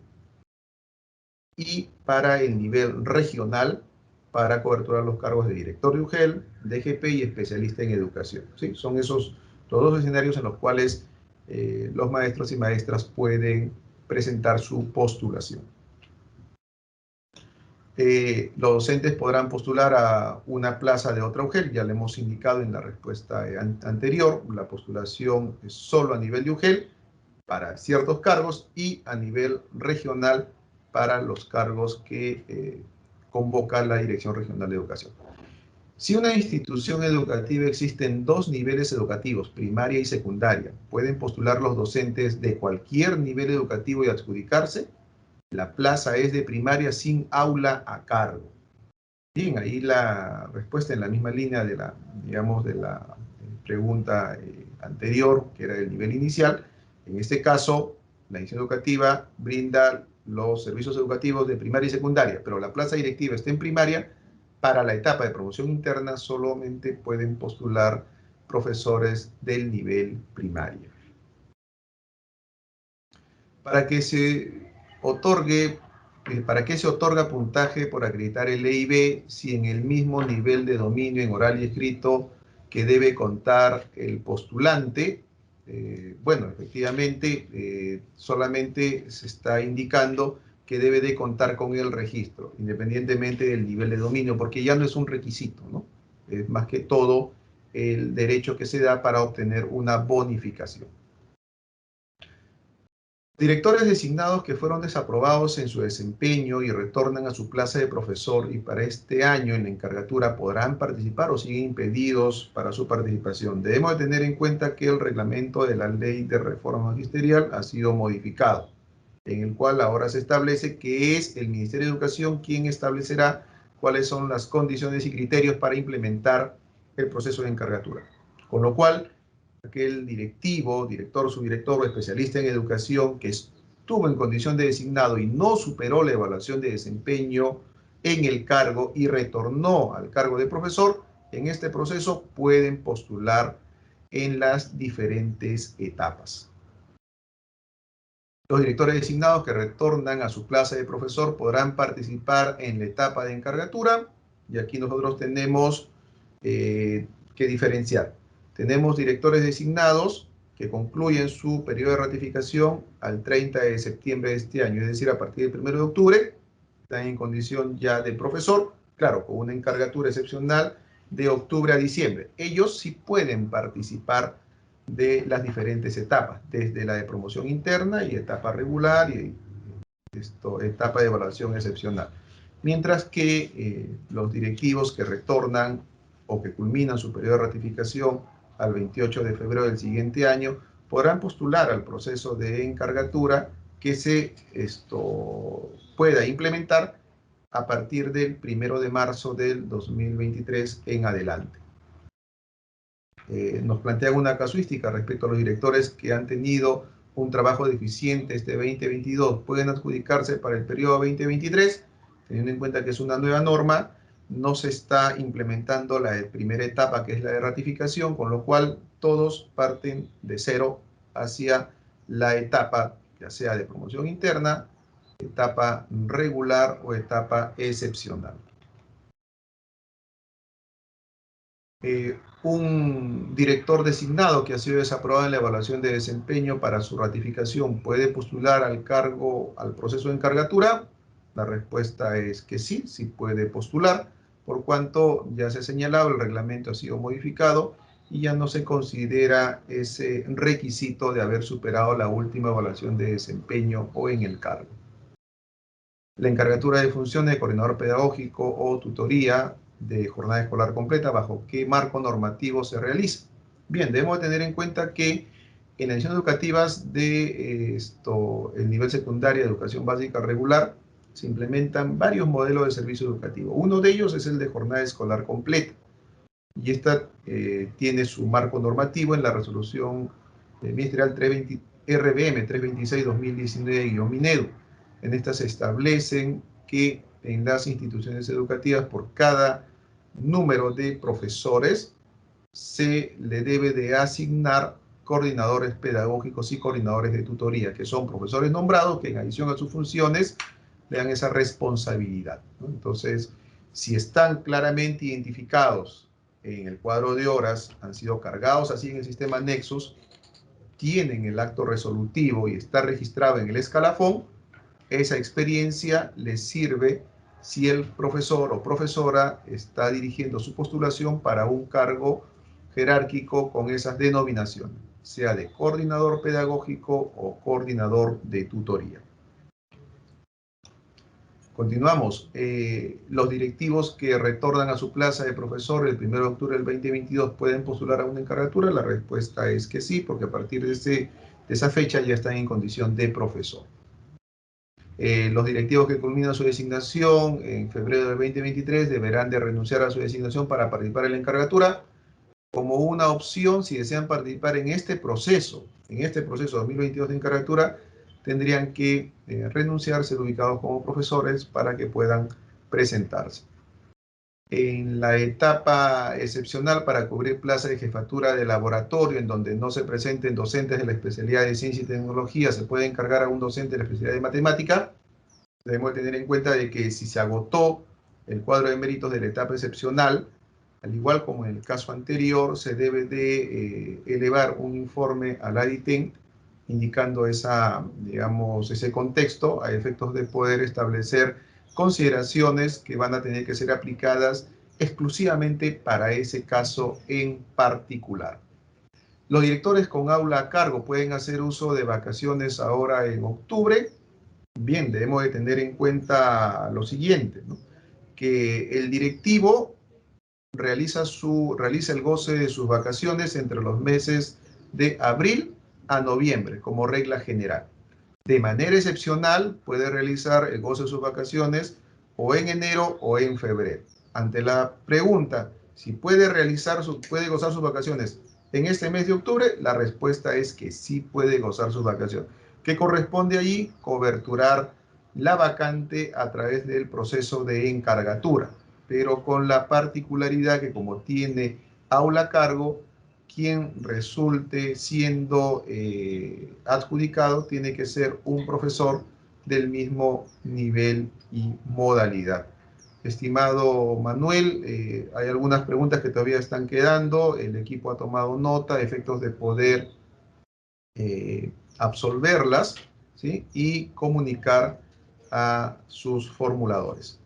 y para el nivel regional, para coberturar los cargos de director de UGEL, DGP y especialista en educación. ¿Sí? Son esos todos los escenarios en los cuales los maestros y maestras pueden presentar su postulación. Los docentes podrán postular a una plaza de otra UGEL, ya le hemos indicado en la respuesta anterior, la postulación es solo a nivel de UGEL para ciertos cargos y a nivel regional para los cargos que convoca la Dirección Regional de Educación. Si una institución educativa existe en dos niveles educativos, primaria y secundaria, pueden postular los docentes de cualquier nivel educativo y adjudicarse. La plaza es de primaria sin aula a cargo. Bien, ahí la respuesta en la misma línea de la, digamos, de la pregunta anterior, que era del nivel inicial. En este caso, la institución educativa brinda los servicios educativos de primaria y secundaria, pero la plaza directiva está en primaria. Para la etapa de promoción interna solamente pueden postular profesores del nivel primaria. Para que se otorgue, ¿para qué se otorga puntaje por acreditar el EIB si en el mismo nivel de dominio en oral y escrito que debe contar el postulante? Bueno, efectivamente, solamente se está indicando que debe de contar con el registro, independientemente del nivel de dominio, porque ya no es un requisito, ¿no? Es más que todo el derecho que se da para obtener una bonificación. Directores designados que fueron desaprobados en su desempeño y retornan a su plaza de profesor y para este año en la encargatura podrán participar o siguen impedidos para su participación. Debemos de tener en cuenta que el reglamento de la Ley de Reforma Magisterial ha sido modificado, en el cual ahora se establece que es el Ministerio de Educación quien establecerá cuáles son las condiciones y criterios para implementar el proceso de encargatura. Con lo cual, aquel directivo, director, subdirector o especialista en educación que estuvo en condición de designado y no superó la evaluación de desempeño en el cargo y retornó al cargo de profesor, en este proceso pueden postular en las diferentes etapas. Los directores designados que retornan a su plaza de profesor podrán participar en la etapa de encargatura, y aquí nosotros tenemos que diferenciar. Tenemos directores designados que concluyen su periodo de ratificación al 30 de septiembre de este año, es decir, a partir del 1 de octubre, están en condición ya de profesor, claro, con una encargatura excepcional de octubre a diciembre. Ellos sí pueden participar de las diferentes etapas, desde la de promoción interna y etapa regular y etapa de evaluación excepcional. Mientras que los directivos que retornan o que culminan su periodo de ratificación al 28 de febrero del siguiente año podrán postular al proceso de encargatura que se pueda implementar a partir del 1 de marzo del 2023 en adelante. Nos plantean una casuística respecto a los directores que han tenido un trabajo deficiente este 2022. Pueden adjudicarse para el periodo 2023, teniendo en cuenta que es una nueva norma, no se está implementando la primera etapa, que es la de ratificación, con lo cual todos parten de cero hacia la etapa, ya sea de promoción interna, etapa regular o etapa excepcional. Un director designado que ha sido desaprobado en la evaluación de desempeño para su ratificación puede postular al cargo, al proceso de encargatura. La respuesta es que sí, sí puede postular, por cuanto ya se ha señalado, el reglamento ha sido modificado y ya no se considera ese requisito de haber superado la última evaluación de desempeño o en el cargo. La encargatura de funciones de coordinador pedagógico o tutoría de jornada escolar completa, ¿bajo qué marco normativo se realiza? Bien, debemos tener en cuenta que en las instituciones educativas de el nivel secundario de educación básica regular se implementan varios modelos de servicio educativo. Uno de ellos es el de jornada escolar completa, y esta tiene su marco normativo en la resolución ministerial RBM 326-2019-MINEDU. En esta se establecen que en las instituciones educativas, por cada número de profesores, se le debe de asignar coordinadores pedagógicos y coordinadores de tutoría, que son profesores nombrados que en adición a sus funciones le dan esa responsabilidad, ¿no? Entonces, si están claramente identificados en el cuadro de horas, han sido cargados así en el sistema Nexus, tienen el acto resolutivo y está registrado en el escalafón, esa experiencia les sirve si el profesor o profesora está dirigiendo su postulación para un cargo jerárquico con esas denominaciones, sea de coordinador pedagógico o coordinador de tutoría. Continuamos. Los directivos que retornan a su plaza de profesor el 1 de octubre del 2022 pueden postular a una encargatura. La respuesta es que sí, porque a partir de esa fecha ya están en condición de profesor. Los directivos que culminan su designación en febrero del 2023 deberán de renunciar a su designación para participar en la encargatura como una opción. Si desean participar en este proceso 2022 de encargatura, tendrían que renunciar, ser ubicados como profesores para que puedan presentarse. En la etapa excepcional para cubrir plaza de jefatura de laboratorio, en donde no se presenten docentes de la especialidad de ciencia y tecnología, se puede encargar a un docente de la especialidad de matemática. Debemos tener en cuenta de que si se agotó el cuadro de méritos de la etapa excepcional, al igual como en el caso anterior, se debe de elevar un informe a la DITEN indicando ese contexto a efectos de poder establecer consideraciones que van a tener que ser aplicadas exclusivamente para ese caso en particular. Los directores con aula a cargo pueden hacer uso de vacaciones ahora en octubre. Bien, debemos de tener en cuenta lo siguiente, ¿no? Que el directivo realiza el goce de sus vacaciones entre los meses de abril a noviembre, como regla general. De manera excepcional, puede realizar el goce de sus vacaciones o en enero o en febrero. Ante la pregunta, si puede gozar sus vacaciones en este mes de octubre, la respuesta es que sí puede gozar sus vacaciones. ¿Qué corresponde allí? Coberturar la vacante a través del proceso de encargatura, pero con la particularidad que como tiene aula a cargo, quien resulte siendo adjudicado tiene que ser un profesor del mismo nivel y modalidad. Estimado Manuel, hay algunas preguntas que todavía están quedando. El equipo ha tomado nota a efectos de poder absolverlas, ¿sí? Y comunicar a sus formuladores.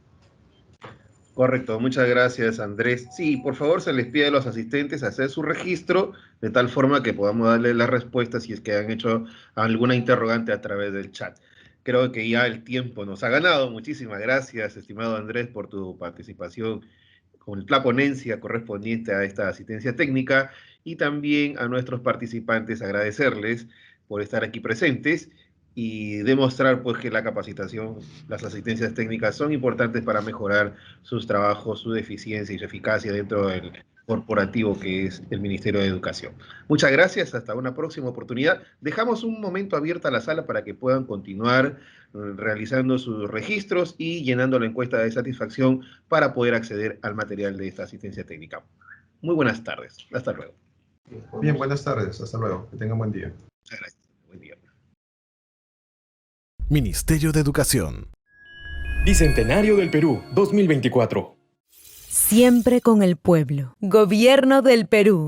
Correcto, muchas gracias, Andrés. Sí, por favor, se les pide a los asistentes hacer su registro de tal forma que podamos darle las respuestas si es que han hecho alguna interrogante a través del chat. Creo que ya el tiempo nos ha ganado. Muchísimas gracias, estimado Andrés, por tu participación con la ponencia correspondiente a esta asistencia técnica, y también a nuestros participantes agradecerles por estar aquí presentes y demostrar pues que la capacitación, las asistencias técnicas son importantes para mejorar sus trabajos, su eficiencia y su eficacia dentro del corporativo que es el Ministerio de Educación. Muchas gracias, hasta una próxima oportunidad. Dejamos un momento abierta la sala para que puedan continuar realizando sus registros y llenando la encuesta de satisfacción para poder acceder al material de esta asistencia técnica. Muy buenas tardes, hasta luego. Bien, buenas tardes, hasta luego, que tengan buen día. Muchas gracias, buen día. Ministerio de Educación. Bicentenario del Perú, 2024. Siempre con el pueblo. Gobierno del Perú.